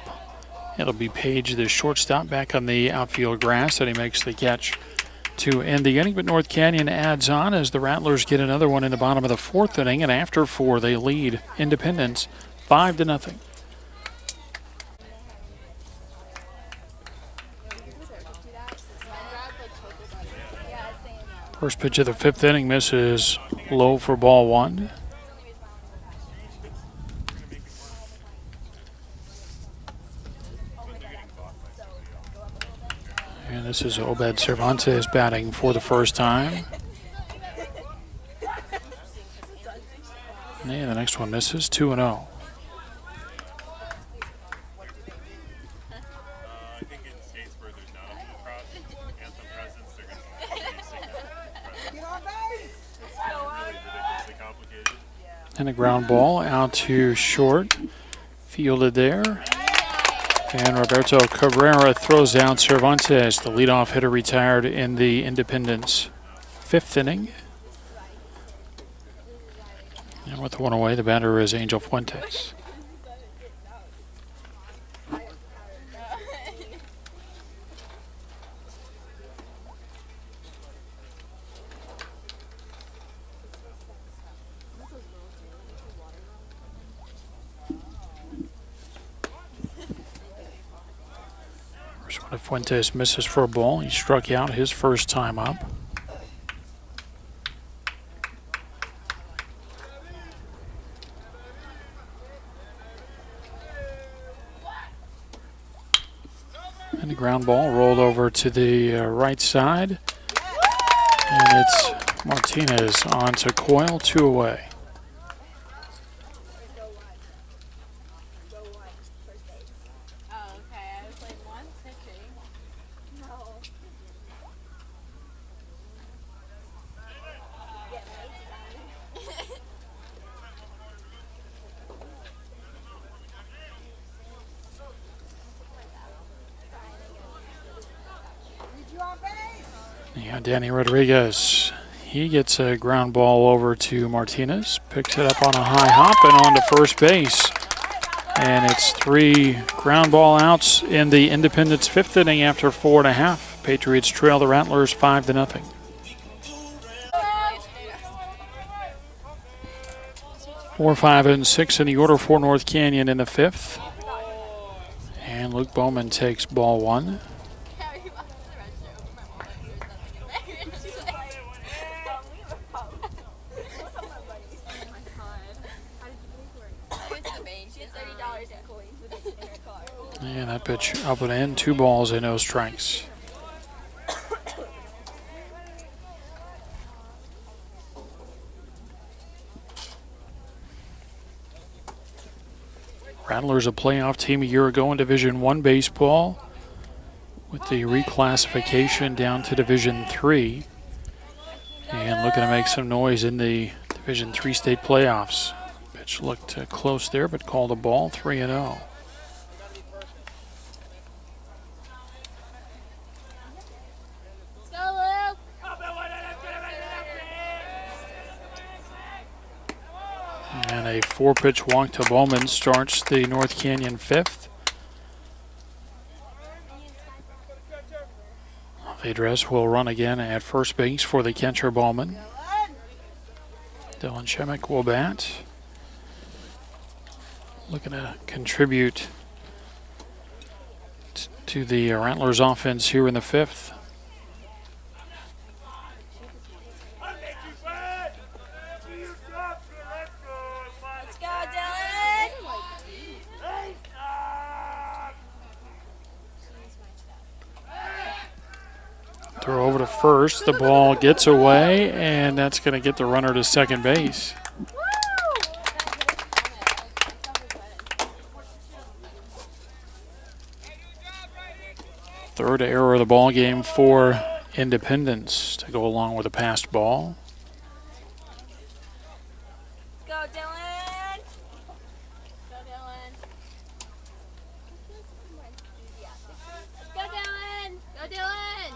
It'll be Page, the shortstop, back on the outfield grass, and he makes the catch to end the inning. But North Canyon adds on as the Rattlers get another one in the bottom of the fourth inning, and after 4, they lead Independence 5-0. First pitch of the 5th inning misses low for ball 1. And this is Obed Cervantes batting for the first time. And the next one misses 2-0. And a ground ball out to short. Fielded there. And Roberto Cabrera throws out Cervantes. The leadoff hitter retired in the Independence 5th inning. And with the one away, the batter is Angel Fuentes. Fuentes misses for a ball. He struck out his first time up. And the ground ball rolled over to the right side. And it's Martinez on to Coyle, 2 away. Yeah, Danny Rodriguez, he gets a ground ball over to Martinez, picks it up on a high hop and on to first base. And it's 3 ground ball outs in the Independence 5th inning after 4.5. Patriots trail the Rattlers 5-0. Four, 5, and 6 in the order for North Canyon in the 5th. And Luke Bowman takes ball 1. And that pitch up and in, 2 balls and no strikes. Rattlers, a playoff team a year ago in Division I baseball, with the reclassification down to Division III, and looking to make some noise in the Division III state playoffs. Pitch looked close there, but called a ball, 3-0. And a 4-pitch walk to Bowman starts the North Canyon 5th. The address will run again at first base for the catcher Bowman. Dylan Shemek will bat. Looking to contribute to the Rattlers offense here in the 5th. Throw over to first. The ball gets away, and that's going to get the runner to second base. Third error of the ball game for Independence to go along with a passed ball. Let's go, Dylan. Go, Dylan. Let's go, Dylan. Go, Dylan.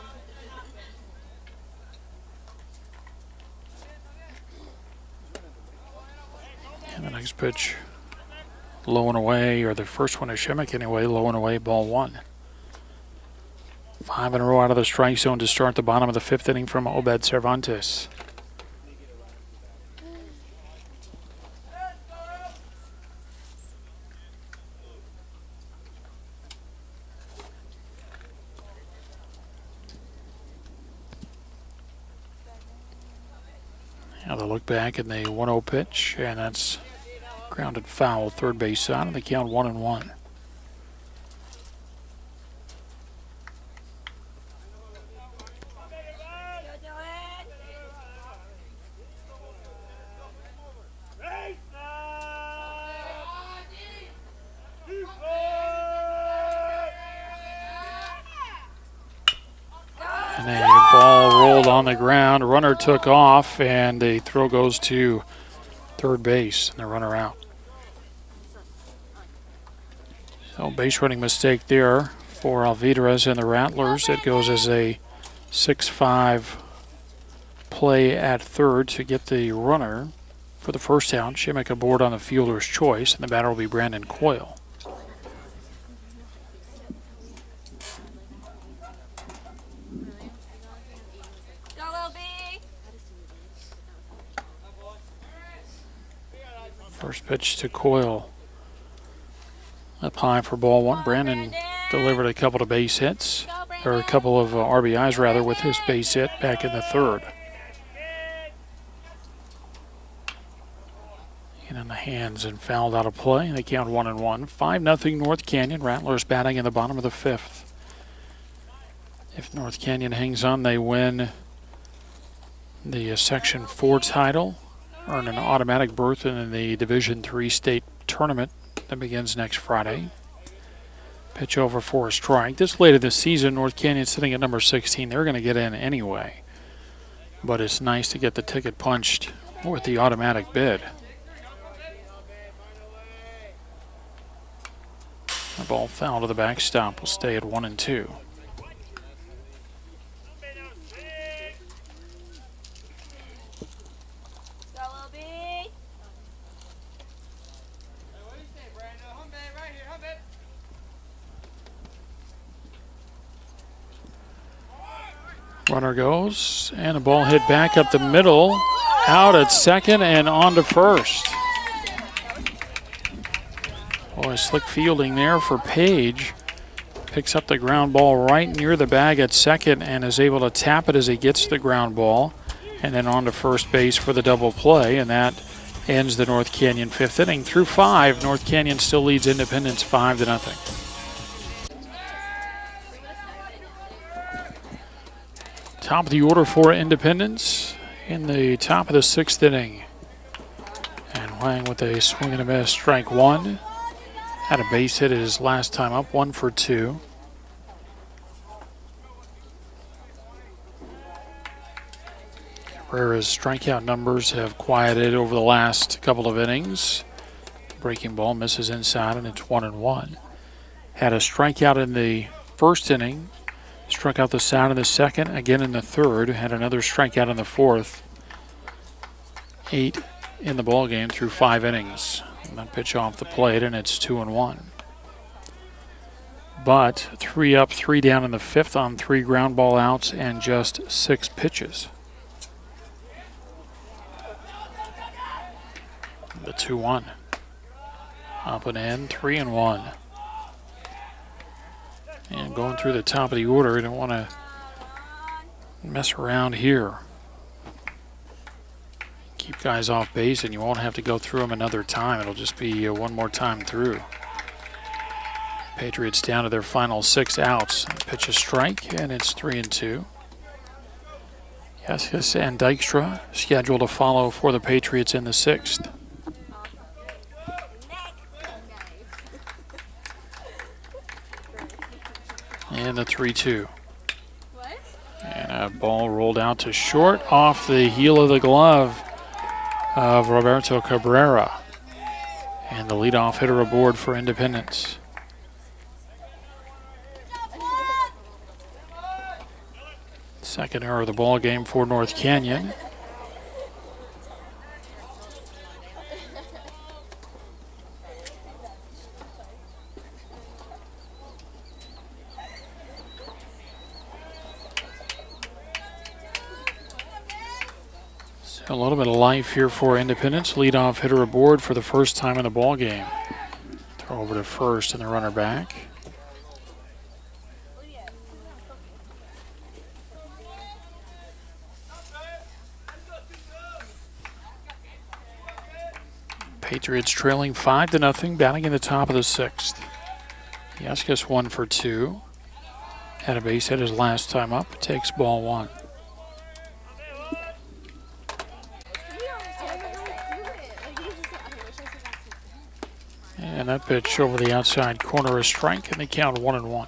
And the next pitch low and away, or the first one to Shimmick anyway, low and away, ball one. 5 in a row out of the strike zone to start the bottom of the 5th inning from Obed Cervantes. Now they look back and the 1-0 pitch, and that's grounded foul, third base side, and they count 1-1. And a ball rolled on the ground. Runner took off, and the throw goes to third base, and the runner out. So base running mistake there for Alvidrez and the Rattlers. It goes as a 6-5 play at third to get the runner for the first out. Shimmick aboard on the fielder's choice, and the batter will be Brandon Coyle. First pitch to Coyle. Up high for ball one. Brandon delivered a couple of base hits, or a couple of RBIs rather, with his base hit back in the third. In the hands and fouled out of play. They count 1-1. 5-0 North Canyon. Rattlers batting in the bottom of the 5th. If North Canyon hangs on, they win the Section 4 title, earn an automatic berth in the Division III state tournament that begins next Friday. Pitch over for a strike. This late in the season, North Canyon sitting at number 16. They're going to get in anyway. But it's nice to get the ticket punched with the automatic bid. The ball foul to the backstop will stay at 1-2. Runner goes, and the ball hit back up the middle, out at second and on to first. Boy, slick fielding there for Page. Picks up the ground ball right near the bag at second and is able to tap it as he gets the ground ball, and then on to first base for the double play, and that ends the North Canyon 5th inning. Through 5, North Canyon still leads Independence 5-0. Top of the order for Independence in the top of the 6th inning. And Wang with a swing and a miss, strike one. Had a base hit his last time up, 1 for 2. Cabrera's strikeout numbers have quieted over the last couple of innings. Breaking ball misses inside, and it's 1-1. Had a strikeout in the first inning. Struck out the side in the second, again in the third. Had another strikeout in the fourth. 8 in the ball game through 5 innings. And that pitch off the plate, and it's 2-1. But 3 up, 3 down in the 5th on 3 ground ball outs and just 6 pitches. The 2-1. Up and in, 3-1. And going through the top of the order, you don't want to mess around here. Keep guys off base, and you won't have to go through them another time. It'll just be one more time through. Patriots down to their final 6 outs. Pitch a strike, and it's 3-2. Yes, and Dykstra scheduled to follow for the Patriots in the 6th. And the 3-2. And a ball rolled out to short off the heel of the glove of Roberto Cabrera. And the leadoff hitter aboard for Independence. Second error of the ball game for North Canyon. So a little bit of life here for Independence. Leadoff hitter aboard for the first time in the ball game. Throw over to first and the runner back. Patriots trailing 5-0, batting in the top of the 6th. Yaskis 1 for 2. Had a base hit his last time up. Takes ball 1. And that pitch over the outside corner, a strike, and they count 1-1.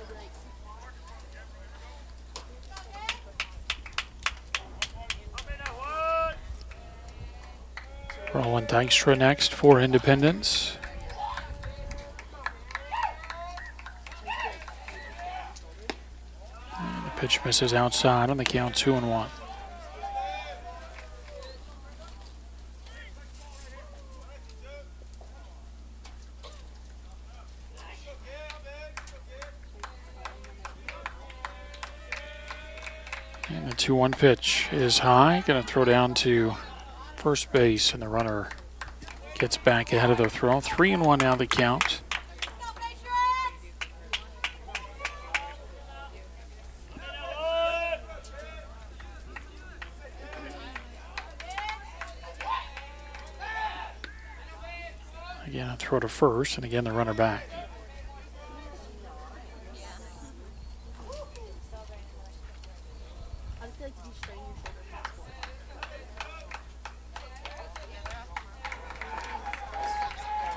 Roland Dykstra next for Independence. And the pitch misses outside on the count 2-1. And the 2-1 pitch is high. Going to throw down to first base, and the runner gets back ahead of the throw. 3-1 now the count. Again, a throw to first, and again the runner back.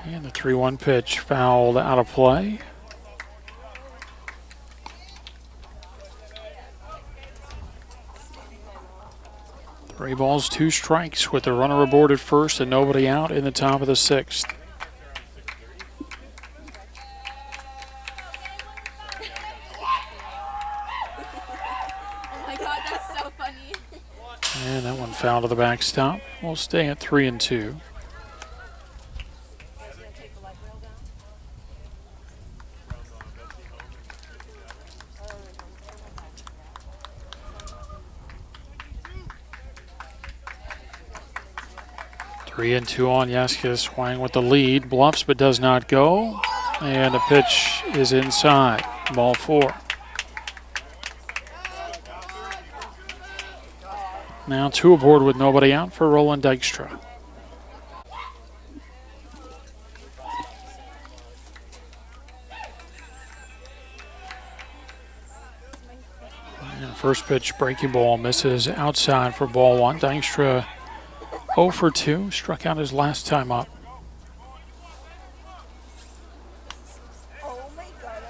And the 3-1 pitch fouled out of play. Three balls, 2 strikes with the runner aboard at first and nobody out in the top of the 6th. Oh my God, that's so funny. And that one fouled to the backstop. We'll stay at 3-2. Three and 2 on Yaskis. Wang with the lead. Bluffs but does not go. And the pitch is inside. Ball 4. Now 2 aboard with nobody out for Roland Dykstra. And first pitch breaking ball misses outside for ball 1. Dykstra 0 for 2, struck out his last time up. Oh my God,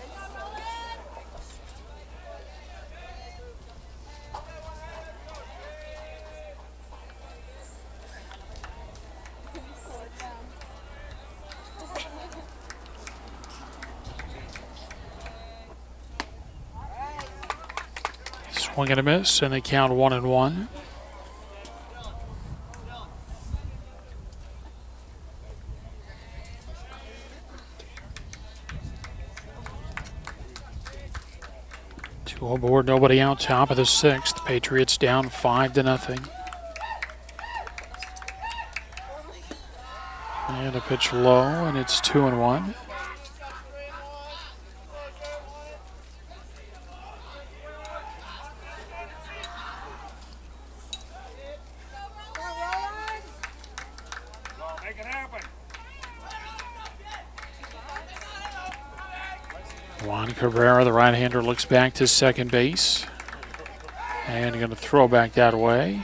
Swing and a miss, and they count 1-1. Two aboard, nobody out, top of the 6th. Patriots down 5-0. And a pitch low, and it's 2-1. Make it happen. Juan Cabrera, the right-hander, looks back to second base. And going to throw back that way.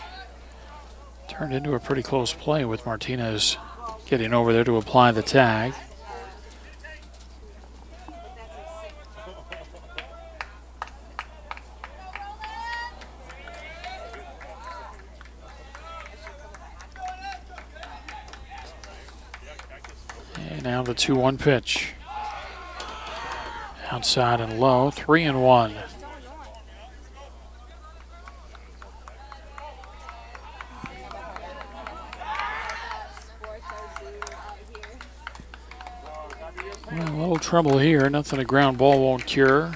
Turned into a pretty close play with Martinez getting over there to apply the tag. And now the 2-1 pitch. Outside and low, 3-1. Well, a little trouble here. Nothing a ground ball won't cure.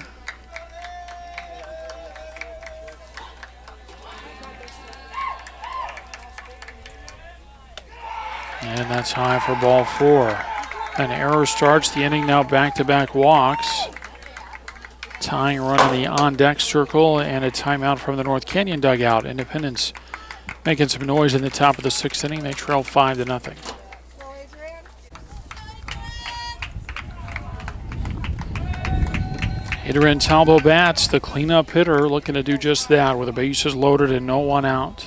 And that's high for ball 4. An error starts the inning, now back-to-back walks. Tying run in the on-deck circle, and a timeout from the North Canyon dugout. Independence making some noise in the top of the 6th inning. They trail 5-0. Adrian Talbot bats, the cleanup hitter, looking to do just that with the bases loaded and no one out.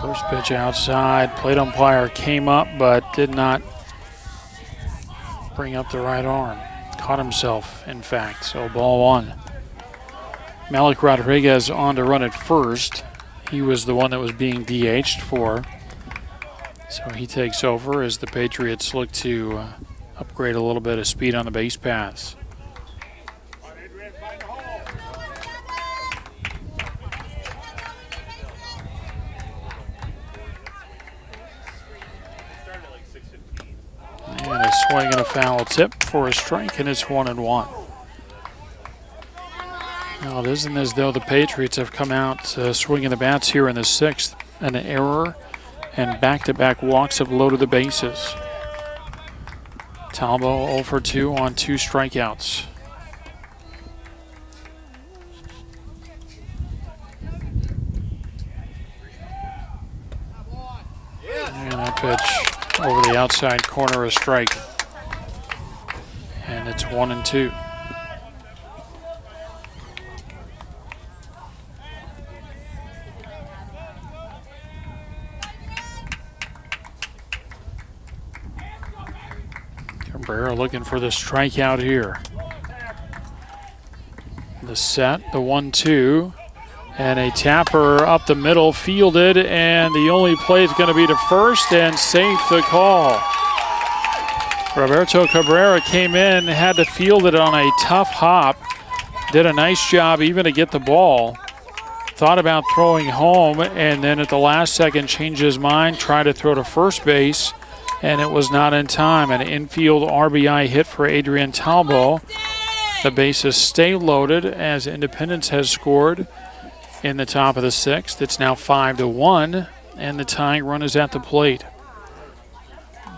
First pitch outside. Plate umpire came up but did not bring up the right arm. Caught himself, in fact. So ball 1. Malik Rodriguez on to run at first. He was the one that was being DH'd for. So he takes over as the Patriots look to upgrade a little bit of speed on the base paths. And a swing and a foul tip for a strike, and it's 1-1. Now, it isn't as though the Patriots have come out swinging the bats here in the 6th. An error and back-to-back walks have loaded the bases. Talbot 0 for 2 on 2 strikeouts. And that pitch over the outside corner, a strike. And it's 1-2. Cabrera looking for the strikeout here. The set, the 1-2, and a tapper up the middle, fielded, and the only play is going to be to first and safe the call. Roberto Cabrera came in, had to field it on a tough hop, did a nice job even to get the ball. Thought about throwing home, and then at the last second changed his mind, tried to throw to first base, and it was not in time. An infield RBI hit for Adrian Talbot. The bases stay loaded as Independence has scored in the top of the 6th. It's now 5-1, and the tying run is at the plate.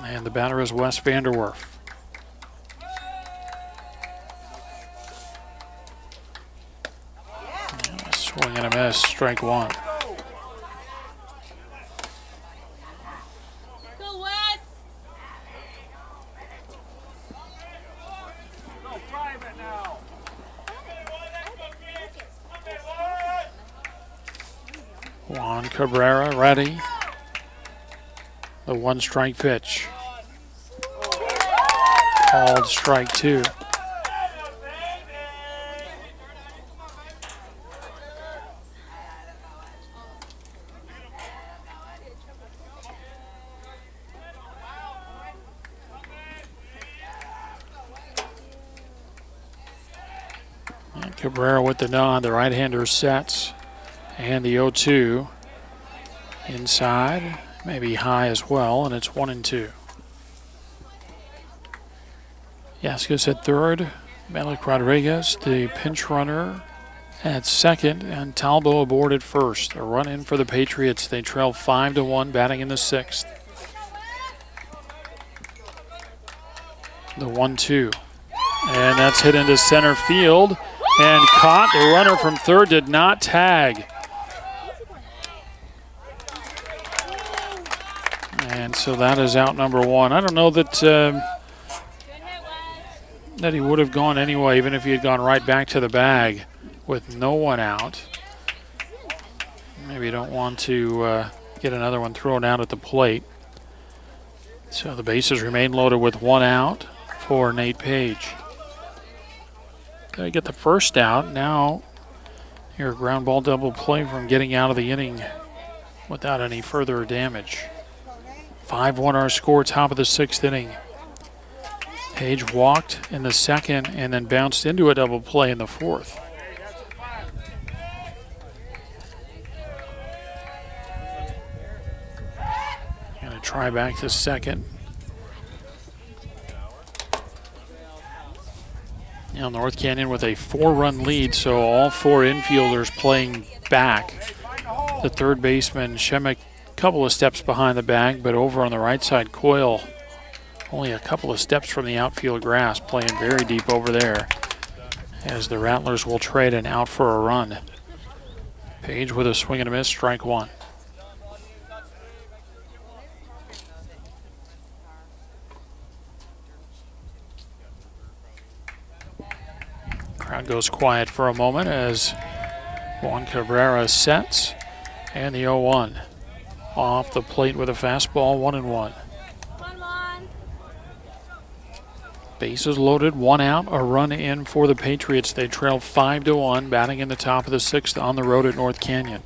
And the batter is Wes Vanderwerf. Swing and a miss, strike 1. Juan Cabrera ready. The 1-strike pitch. Called strike 2. And Cabrera with the nod. The right-hander sets. And the 0-2 inside, maybe high as well, and it's 1-2. Yaskis at third, Malik Rodriguez, the pinch runner at second, and Talbot aboard at first. A run in for the Patriots. They trail 5-1, batting in the 6th. The 1-2, and that's hit into center field and caught. The runner from third did not tag. And so that is out number 1. I don't know that that he would have gone anyway, even if he had gone right back to the bag with no one out. Maybe you don't want to get another one thrown out at the plate. So the bases remain loaded with 1 out for Nate Page. They get the first out. Now your ground ball double play from getting out of the inning without any further damage. 5-1 our score, top of the 6th inning. Page walked in the 2nd and then bounced into a double play in the 4th. Gonna try back to 2nd. Now North Canyon with a 4-run lead, so all 4 infielders playing back. The third baseman, Shemek couple of steps behind the bag, but over on the right side, Coyle only a couple of steps from the outfield grass, playing very deep over there, as the Rattlers will trade an out for a run. Page with a swing and a miss, strike one. Crowd goes quiet for a moment as Juan Cabrera sets, and the 0-1. Off the plate with a fastball, 1-1. Bases loaded, one out, a run in for the Patriots. They trail 5-1, batting in the top of the sixth on the road at North Canyon.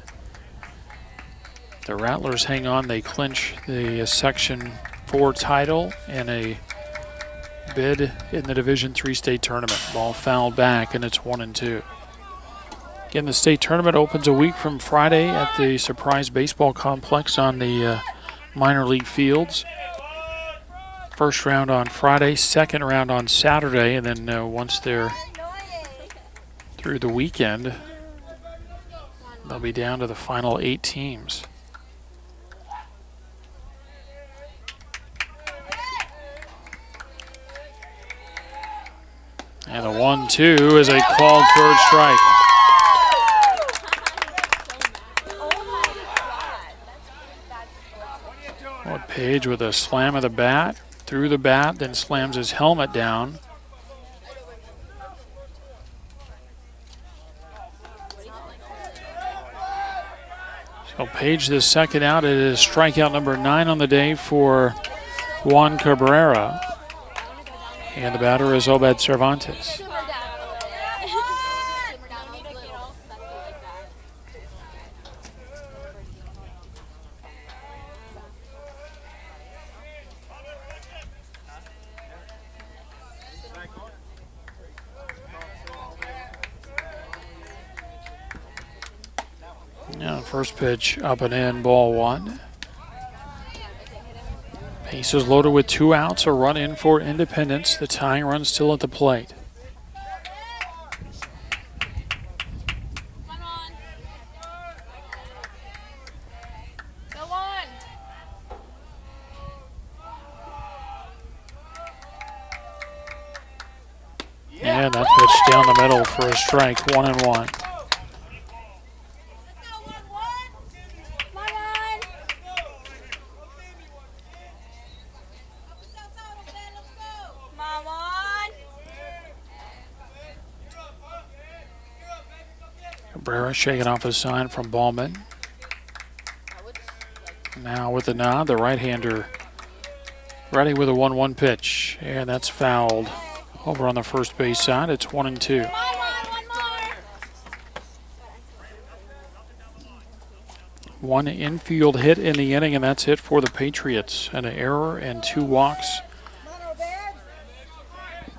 The Rattlers hang on. They clinch the Section 4 title and a bid in the Division III state tournament. Ball fouled back, and it's 1-2. Again, the state tournament opens a week from Friday at the Surprise Baseball Complex on the minor league fields. First round on Friday, second round on Saturday, and then once they're through the weekend, they'll be down to the final 8 teams. And the 1-2 is a called third strike. Page with a slam of the bat, through the bat, then slams his helmet down. So Page the second out. It is strikeout number 9 on the day for Juan Cabrera. And the batter is Obed Cervantes. Now, first pitch up and in, ball 1. Bases loaded with 2 outs, a run in for Independence. The tying run still at the plate. And that pitch down the middle for a strike, 1-1. Cabrera shaking off a sign from Ballman. Now with the nod, the right-hander ready with a 1-1 pitch, and that's fouled over on the first base side. It's 1-2. One infield hit in the inning, and that's it for the Patriots. An error and 2 walks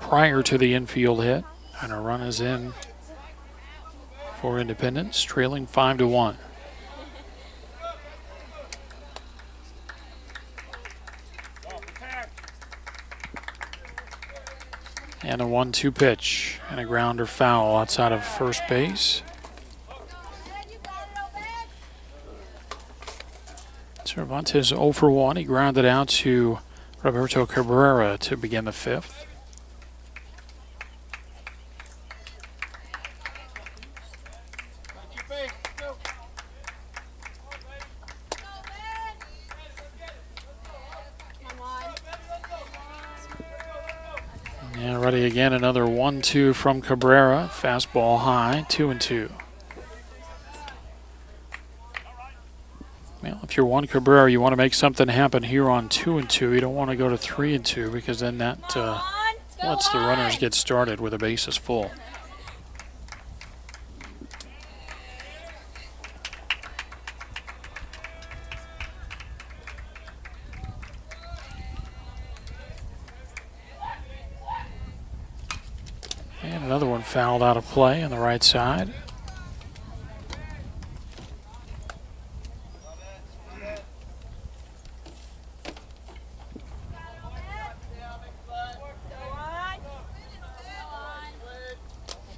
prior to the infield hit, and a run is in for Independence, trailing 5-1. And a 1-2 pitch and a grounder foul outside of first base. Cervantes 0 for 1. He grounded out to Roberto Cabrera to begin the 5th. And ready again, another 1-2 from Cabrera. Fastball high, 2-2. Well, if you're Juan Cabrera, you want to make something happen here on 2-2. You don't want to go to 3-2 because then that lets the runners get started with the bases full. And another one fouled out of play on the right side.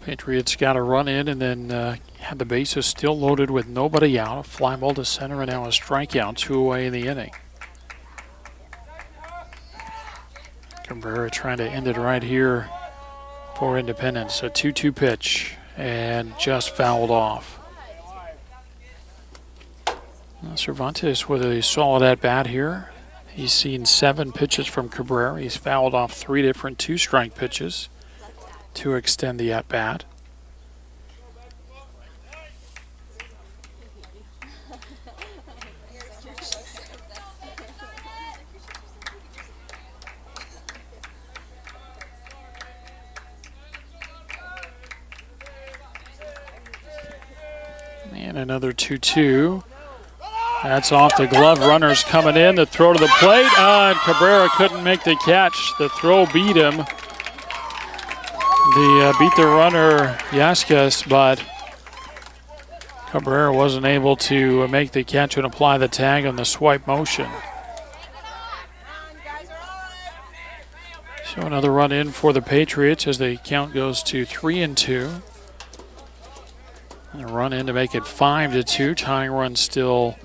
Patriots got a run in and then had the bases still loaded with nobody out. A fly ball to center and now a strikeout, 2 away in the inning. Cabrera trying to end it right here for Independence. A 2-2 pitch and just fouled off. Cervantes with a solid at-bat here. He's seen 7 pitches from Cabrera. He's fouled off 3 different 2-strike pitches to extend the at-bat. And another 2-2. That's off the glove. Runners coming in. The throw to the plate. And Cabrera couldn't make the catch. The throw beat him. Beat the runner, Yaskas, but Cabrera wasn't able to make the catch and apply the tag on the swipe motion. So another run in for the Patriots as the count goes to 3-2. And a run in to make it 5-2. Tying run still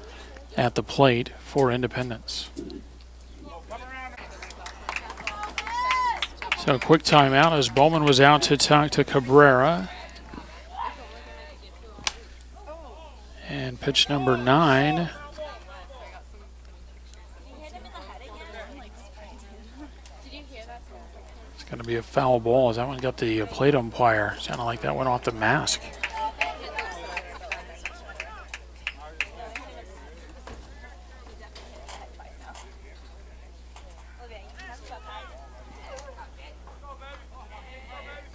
at the plate for Independence. So a quick timeout as Bowman was out to talk to Cabrera. And pitch number 9. It's going to be a foul ball as that one got the plate umpire. Sounded like that went off the mask.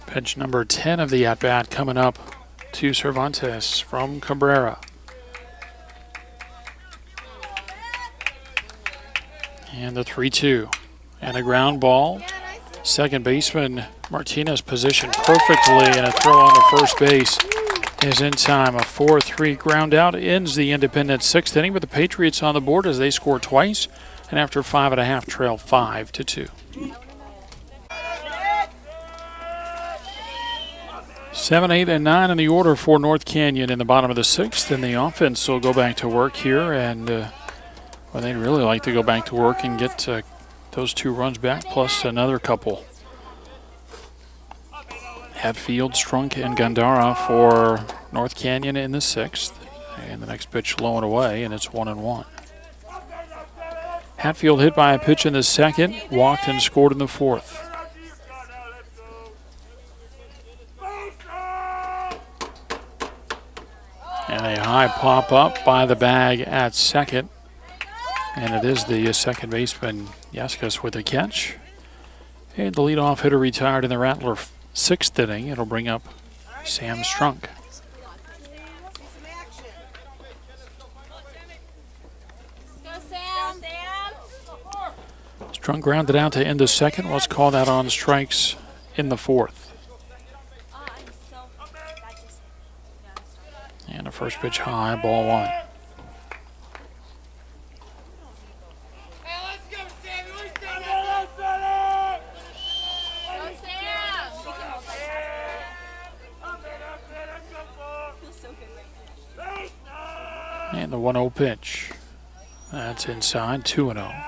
Pitch number 10 of the at-bat coming up to Cervantes from Cabrera. And the 3-2. And a ground ball. Second baseman Martinez positioned perfectly, and a throw on to first base is in time. A 4-3 ground out ends the Independence 6th inning, with the Patriots on the board as they score twice, and after 5.5 trail 5-2. 7, 8, and 9 in the order for North Canyon in the bottom of the 6th, and the offense will go back to work here, and well, they'd really like to go back to work and get those 2 runs back, plus another couple. Hatfield, Strunk, and Gandara for North Canyon in the 6th, and the next pitch low and away, and it's 1-1. Hatfield hit by a pitch in the 2nd, walked and scored in the 4th. And a high pop up by the bag at second. And it is the second baseman, Yaskas, with the catch. And the leadoff hitter retired in the Rattler 6th inning. It'll bring up Sam Strunk. Strunk grounded out to end the 2nd. Was called out on strikes in the 4th. And a first pitch high, ball 1. And the 1-0 pitch. That's inside, 2-0.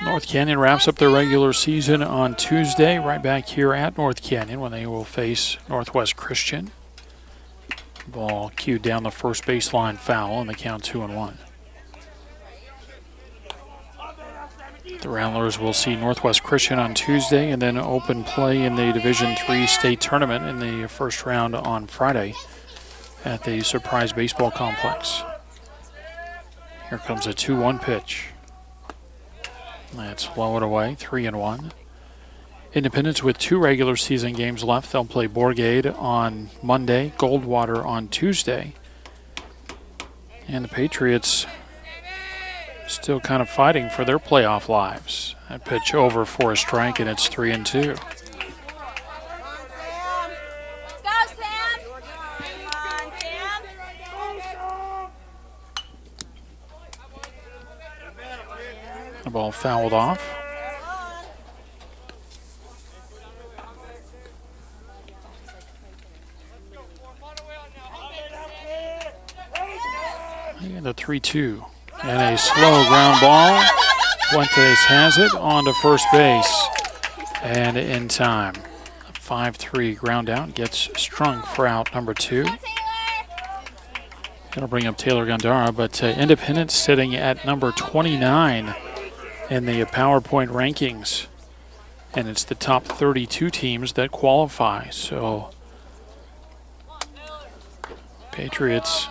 North Canyon wraps up their regular season on Tuesday, right back here at North Canyon when they will face Northwest Christian. Ball cued down the first baseline foul, and the count 2-1. The Rattlers will see Northwest Christian on Tuesday and then open play in the Division III state tournament in the first round on Friday at the Surprise Baseball Complex. Here comes a 2-1 pitch. That's low and away, 3-1. Independence with 2 regular season games left. They'll play Borgade on Monday, Goldwater on Tuesday. And the Patriots still kind of fighting for their playoff lives. That pitch over for a strike, and it's 3-2. The ball fouled off. And the 3-2. And a slow ground ball. Fuentes has it on to first base. And in time. 5-3 ground out. Gets strung for out number 2. Going to bring up Taylor Gandara, but Independence sitting at number 29 in the PowerPoint rankings. And it's the top 32 teams that qualify. So Patriots,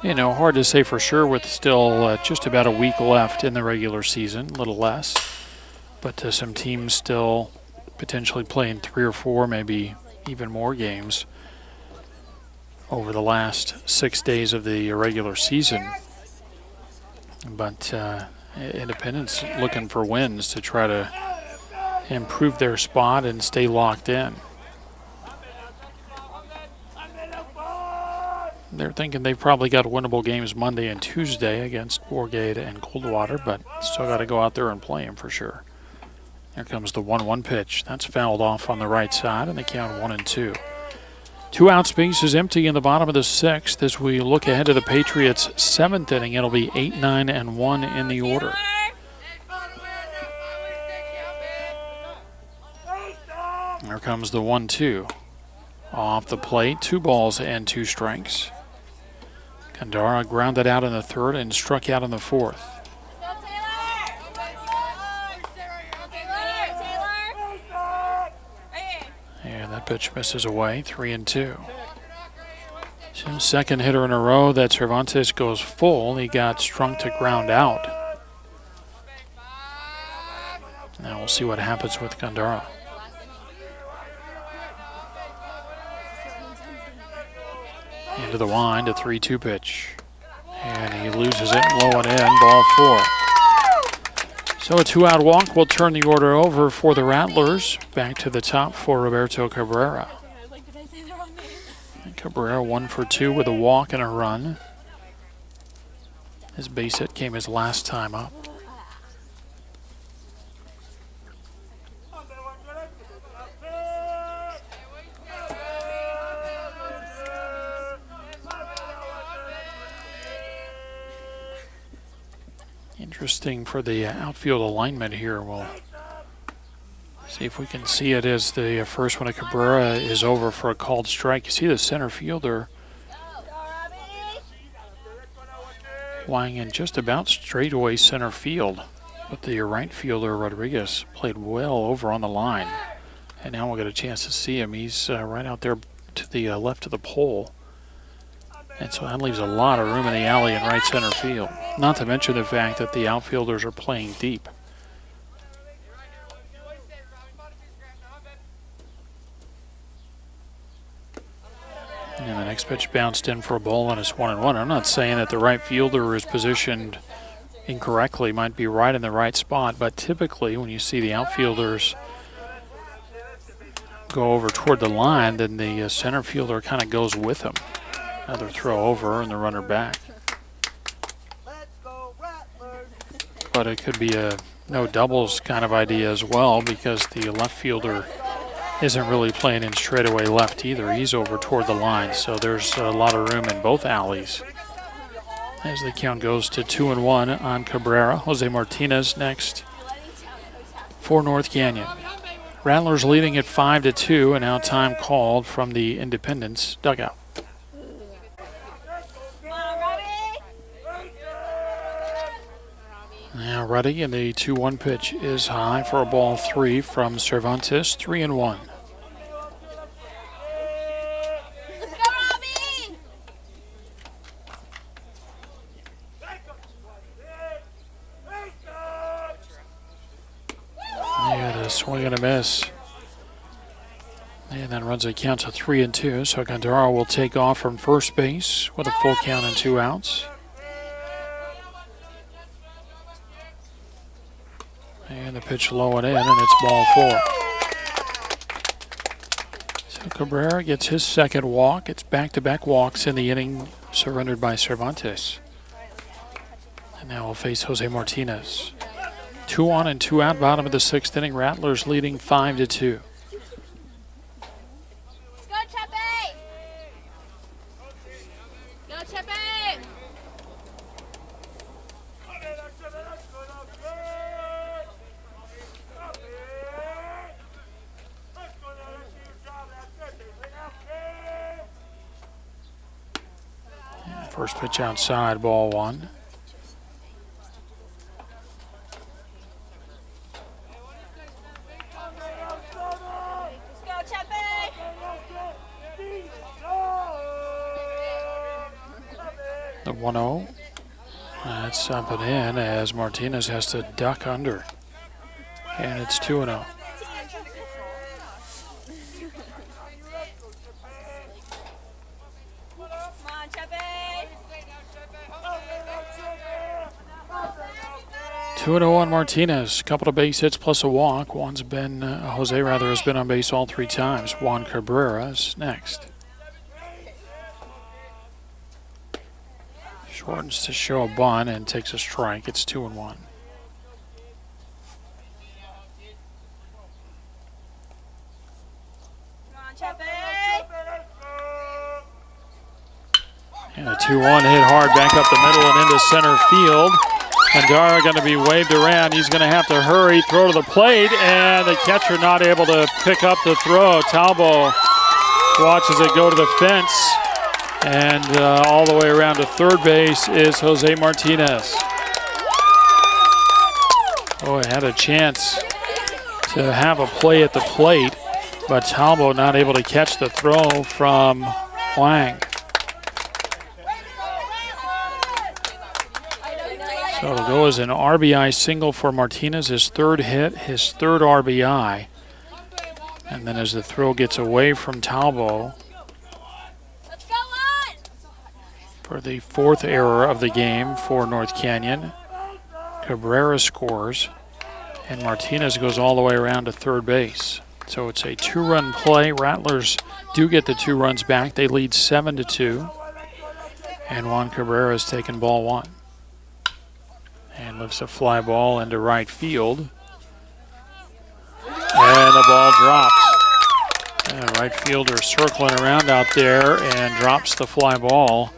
hard to say for sure with still just about a week left in the regular season, a little less. But some teams still potentially playing 3 or 4, maybe even more games over the last 6 days of the regular season. But Independence looking for wins to try to improve their spot and stay locked in. They're thinking they've probably got winnable games Monday and Tuesday against Borgate and Coldwater, but still got to go out there and play them for sure. Here comes the 1-1 pitch. That's fouled off on the right side, and they count 1-2. 2 out, space is empty in the bottom of the 6th. As we look ahead to the Patriots' 7th inning, it'll be 8, 9, and 1 in the order. Here comes the 1-2. Off the plate, 2 balls and 2 strikes. Gandara grounded out in the 3rd and struck out in the 4th. And that pitch misses away, 3-2. So 2nd hitter in a row that Cervantes goes full. He got strung to ground out. Now we'll see what happens with Gandara. Into the wind, a 3-2 pitch. And he loses it low and in, ball 4. So a 2-out walk will turn the order over for the Rattlers. Back to the top for Roberto Cabrera. And Cabrera 1 for 2 with a walk and a run. His base hit came his last time up. Interesting for the outfield alignment here. We'll see if we can see it as the first one of Cabrera is over for a called strike. You see the center fielder flying in just about straightaway center field. But the right fielder, Rodriguez, played well over on the line. And now we'll get a chance to see him. He's right out there to the left of the pole. And so that leaves a lot of room in the alley in right center field. Not to mention the fact that the outfielders are playing deep. And the next pitch bounced in for a ball and it's 1-1. I'm not saying that the right fielder is positioned incorrectly, might be right in the right spot, but typically when you see the outfielders go over toward the line, then the center fielder kind of goes with them. Another throw over and the runner back. But it could be a no doubles kind of idea as well, because the left fielder isn't really playing in straightaway left either. He's over toward the line, so there's a lot of room in both alleys. As the count goes to 2-1 on Cabrera. Jose Martinez next for North Canyon. Rattlers leading at 5-2, and now time called from the Independence dugout. Now ready, and the 2-1 pitch is high for a ball 3 from Cervantes, 3-1. Yeah, the swing and a miss. And then runs a count to 3-2, so Gandara will take off from first base with a full count and 2 outs. And the pitch low and in, and it's ball 4. So Cabrera gets his second walk. It's back-to-back walks in the inning surrendered by Cervantes. And now we'll face Jose Martinez. 2 on and 2 out, bottom of the 6th inning. Rattlers leading 5-2. First pitch outside, ball one. The 1-0. That's up and in as Martinez has to duck under. And it's 2-0. Two and 0 on Martinez. Couple of base hits plus a walk. Jose has been on base all 3 times. Juan Cabrera is next. Shortens to show a bunt and takes a strike. It's 2-1. And a 2-1 hit hard back up the middle and into center field. Andara going to be waved around. He's going to have to hurry, throw to the plate, and the catcher not able to pick up the throw. Talbot watches it go to the fence, and all the way around to third base is Jose Martinez. Oh, he had a chance to have a play at the plate, but Talbot not able to catch the throw from Huang. So it'll go as an RBI single for Martinez, his third hit, his third RBI. And then as the throw gets away from Talbot for the 4th error of the game for North Canyon, Cabrera scores, and Martinez goes all the way around to third base. So it's a 2-run play. Rattlers do get the 2 runs back. They lead 7-2. And Juan Cabrera has taken ball 1. And lifts a fly ball into right field. And the ball drops. And right fielder circling around out there and drops the fly ball.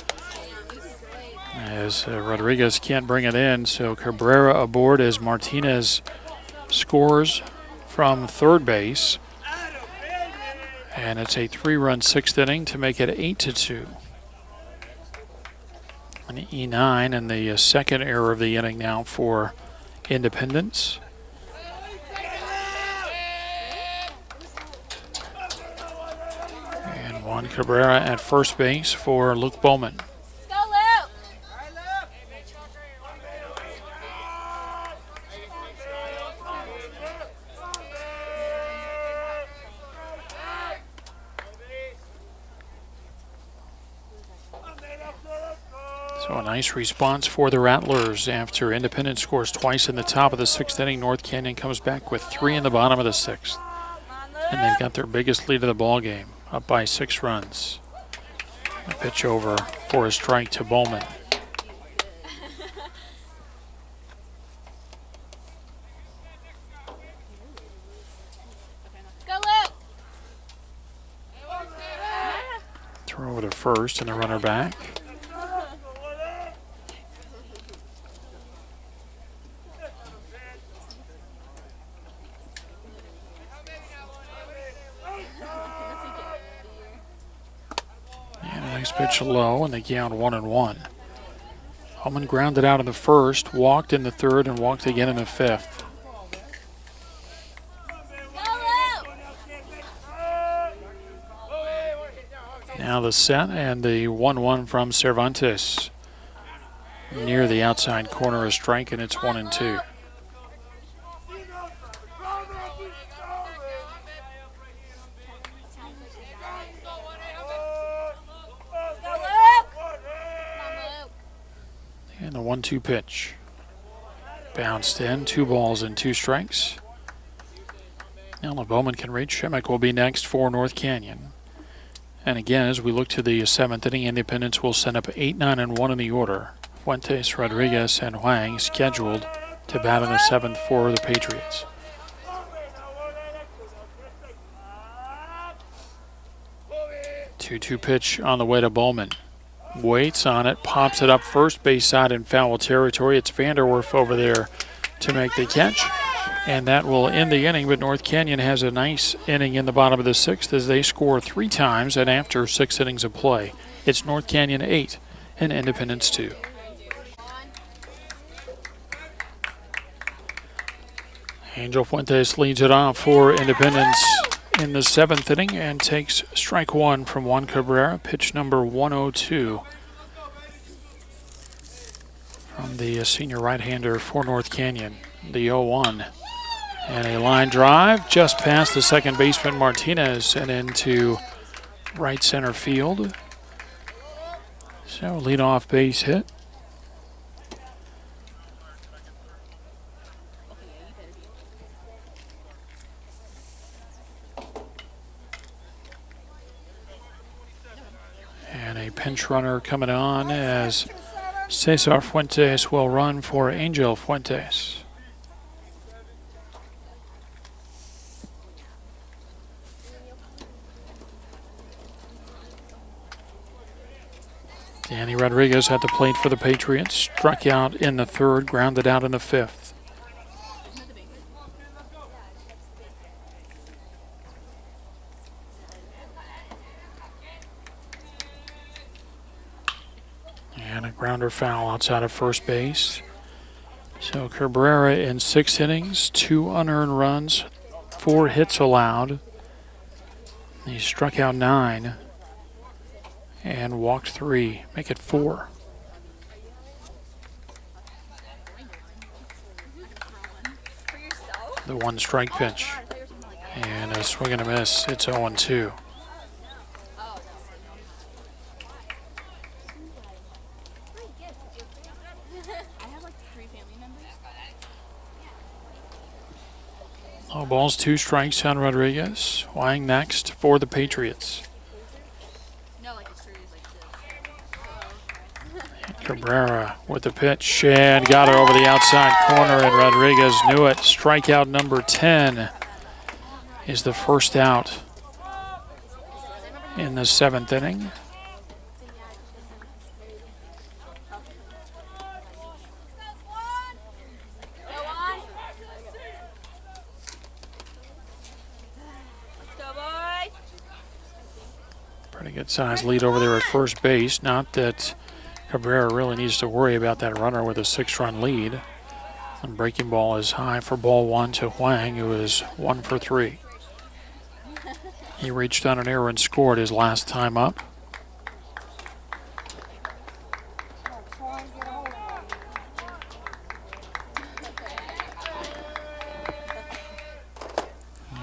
As Rodriguez can't bring it in, so Cabrera aboard as Martinez scores from third base. And it's a 3-run 6th inning to make it 8-2. An E9 and the second error of the inning now for Independence. And Juan Cabrera at first base for Luke Bowman. So a nice response for the Rattlers after Independence scores twice in the top of the 6th inning. North Canyon comes back with 3 in the bottom of the 6th. And they've got their biggest lead of the ball game, up by 6 runs. A pitch over for a strike to Bowman. Throw over to first and the runner back. Pitch low, and they count 1-1. Bowman grounded out in the first, walked in the third, and walked again in the 5th. Now the set and the 1-1 from Cervantes. Near the outside corner, a strike, and it's 1-2. And the 1-2 pitch. Bounced in, 2 balls and 2 strikes. Now the Bowman can reach. Shemmick will be next for North Canyon. And again, as we look to the 7th inning, Independence will send up 8, 9, and 1 in the order. Fuentes, Rodriguez, and Huang scheduled to bat in the 7th for the Patriots. Two-two pitch on the way to Bowman. Waits on it, pops it up first base side in foul territory. It's Vanderwerf over there to make the catch. And that will end the inning, but North Canyon has a nice inning in the bottom of the 6th as they score 3 times and after 6 innings of play. It's North Canyon 8 and Independence 2. Angel Fuentes leads it off for Independence in the 7th inning and takes strike 1 from Juan Cabrera, pitch number 102 from the senior right-hander for North Canyon, the 0-1. And a line drive just past the second baseman Martinez and into right center field. So leadoff base hit. And a pinch runner coming on as Cesar Fuentes will run for Angel Fuentes. Danny Rodriguez at the plate for the Patriots. Struck out in the 3rd, grounded out in the 5th. And a grounder foul outside of first base. So Cabrera in 6 innings, 2 unearned runs, 4 hits allowed. He struck out 9 and walked 3, make it 4. The 1-strike pitch. And a swing and a miss. It's 0-2. Low balls, 2 strikes on Rodriguez. Wang next for the Patriots. Cabrera with the pitch and got it over the outside corner, and Rodriguez knew it. Strikeout number 10 is the first out in the 7th inning. Pretty good size lead over there at first base. Not that Cabrera really needs to worry about that runner with a 6-run lead. And breaking ball is high for ball 1 to Huang, who is 1 for 3. He reached on an error and scored his last time up.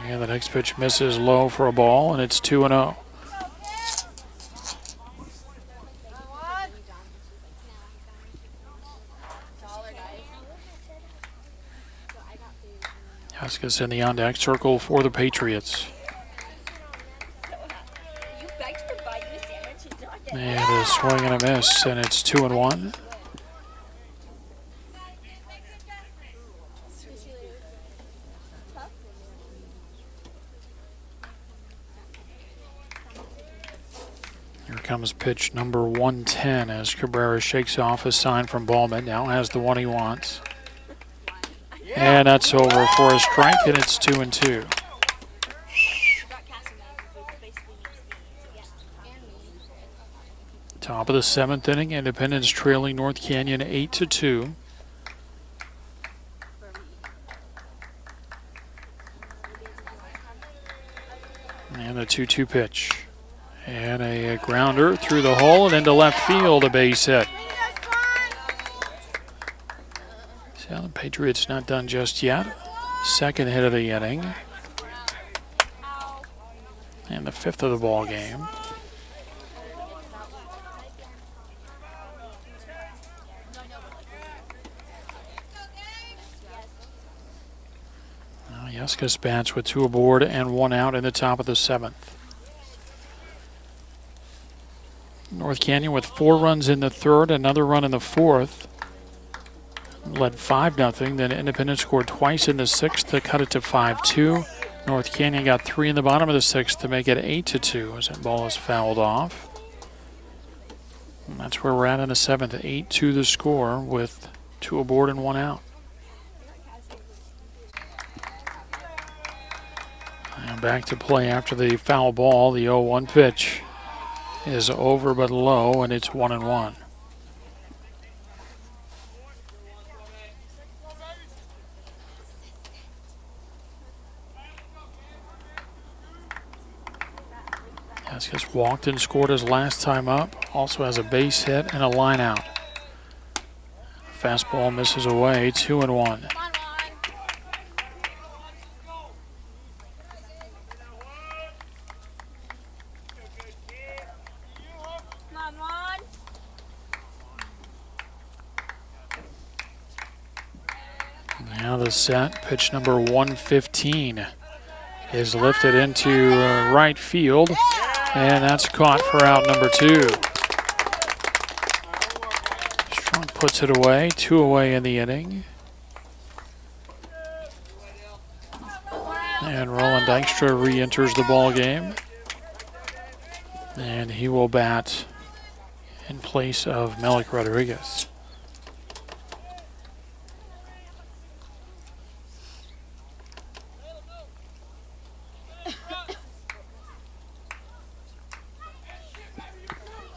And the next pitch misses low for a ball, and it's 2-0. Huskis in the on-deck circle for the Patriots. And a swing and a miss, and it's 2-1. Here comes pitch number 110 as Cabrera shakes off a sign from Ballman. Now has the one he wants. And that's over for a strike, and it's 2-2. Top of the 7th inning, Independence trailing North Canyon 8-2. And the 2-2 pitch. And a grounder through the hole and into left field, a base hit. So the Patriots not done just yet. Second hit of the inning. And the 5th of the ball game. Huskis bats with 2 aboard and 1 out in the top of the 7th. North Canyon with 4 runs in the 3rd, another run in the 4th. Led 5-0. Then Independence scored twice in the 6th to cut it to 5-2. North Canyon got 3 in the bottom of the 6th to make it 8-2 as that ball is fouled off. And that's where we're at in the 7th. 8-2 the score with 2 aboard and 1 out. And back to play after the foul ball. The 0-1 pitch is over but low, and it's 1-1. Vasquez walked and scored his last time up. Also has a base hit and a line out. Fastball misses away, 2-1. Come on, Juan. Come on, Juan. Now the set, pitch number 115 is lifted into right field, and that's caught for out number 2. Strong puts it away, 2 away in the inning. And Roland Dykstra re-enters the ball game, and he will bat in place of Melik Rodriguez.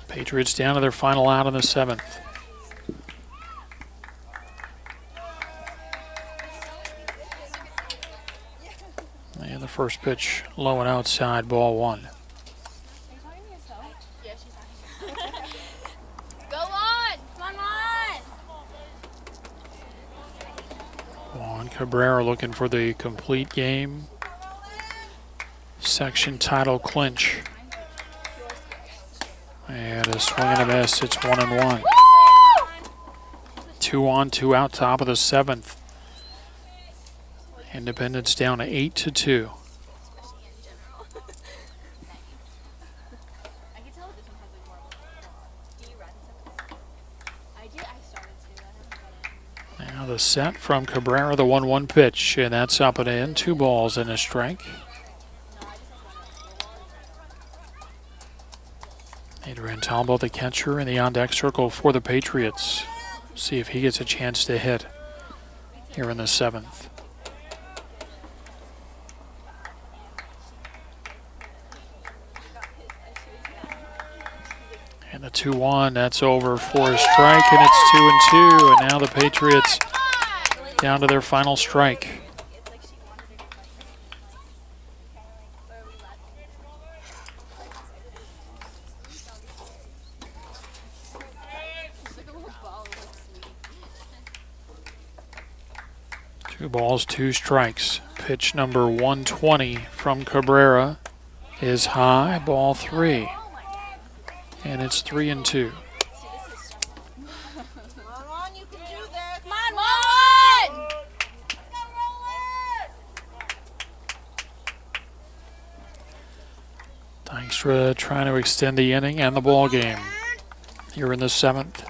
Patriots down to their final out in the 7th. And the first pitch low and outside, ball 1. Yeah, she's talking. Go on! Come on! Juan Cabrera looking for the complete game section title clinch. And a swing and a miss. It's 1-1. 2 on, 2 out, top of the 7th. Independence down to 8-2. Especially in general. I can tell this one has like more of a. Do you run some? I do. I started to. Now the set from Cabrera, the 1-1 pitch, and that's up and in. 2 balls and a strike. Adrian Talbot, the catcher, in the on-deck circle for the Patriots. See if he gets a chance to hit here in the 7th. And the 2-1, that's over for a strike, and it's 2-2. And now the Patriots down to their final strike. Two balls, 2 strikes. Pitch number 120 from Cabrera is high, ball 3. And it's 3-2. Come on, you can do this. Come on, Juan! Dykstra trying to extend the inning and the ball game here in the 7th.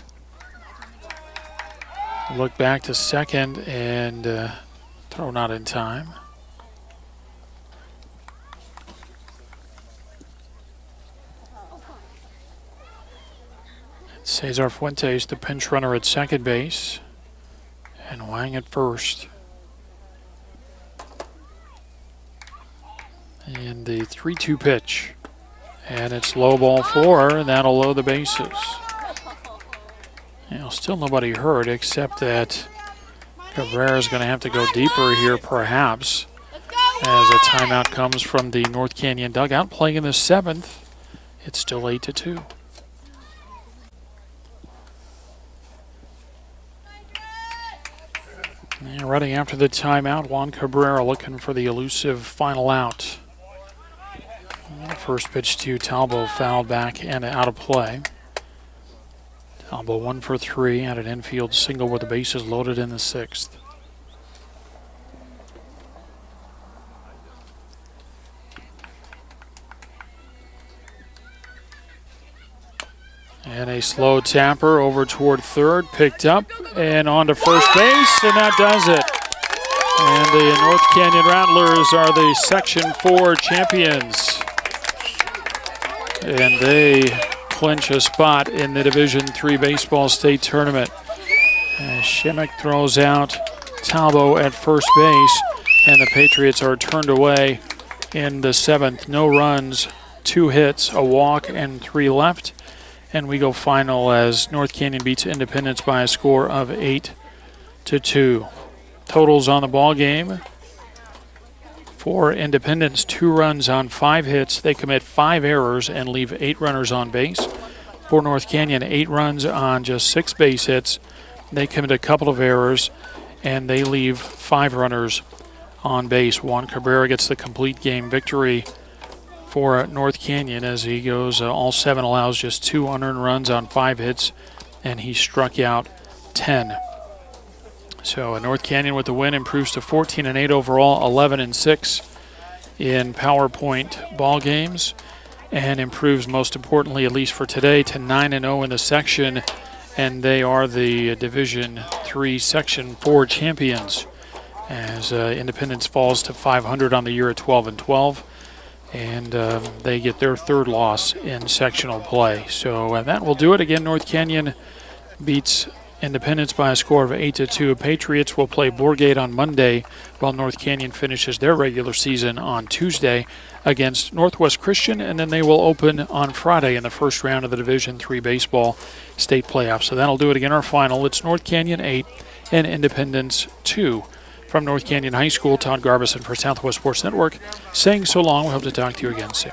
Look back to second and throw not in time. Cesar Fuentes, the pinch runner at second base, and Wang at first. And the 3-2 pitch. And it's low, ball 4, and that'll load the bases. You know, still nobody hurt, except that Cabrera's going to have to go deeper here, perhaps, as a timeout comes from the North Canyon dugout. Playing in the 7th, it's still 8-2. And running after the timeout, Juan Cabrera looking for the elusive final out. First pitch to Talbot, fouled back and out of play. Talbot 1 for 3 at an infield single with the bases loaded in the 6th. And a slow tapper over toward third, picked up and on to first base, and that does it. And the North Canyon Rattlers are the Section 4 champions. And they clinch a spot in the Division III Baseball State Tournament. Shimmick throws out Talbot at first base, and the Patriots are turned away in the 7th. No runs, 2 hits, a walk, and 3 left. And we go final as North Canyon beats Independence by a score of 8-2. Totals on the ball game: For Independence, 2 runs on 5 hits. They commit 5 errors and leave 8 runners on base. For North Canyon, 8 runs on just 6 base hits. They commit a couple of errors and they leave 5 runners on base. Juan Cabrera gets the complete game victory for North Canyon as he goes all 7, allows just 2 unearned runs on 5 hits, and he struck out 10. So North Canyon with the win improves to 14-8 overall, 11-6 in PowerPoint ball games, and improves most importantly, at least for today, to 9-0 in the section, and they are the Division III Section 4 champions as Independence falls to 500 on the year at 12-12, and they get their 3rd loss in sectional play. So that will do it. Again, North Canyon beats Independence by a score of 8-2. Patriots will play Bourgate on Monday, while North Canyon finishes their regular season on Tuesday against Northwest Christian, and then they will open on Friday in the first round of the Division III baseball state playoffs. So that'll do it again. Our final, it's North Canyon 8 and Independence 2. From North Canyon High School, Todd Garbison for Southwest Sports Network, saying so long. We hope to talk to you again soon.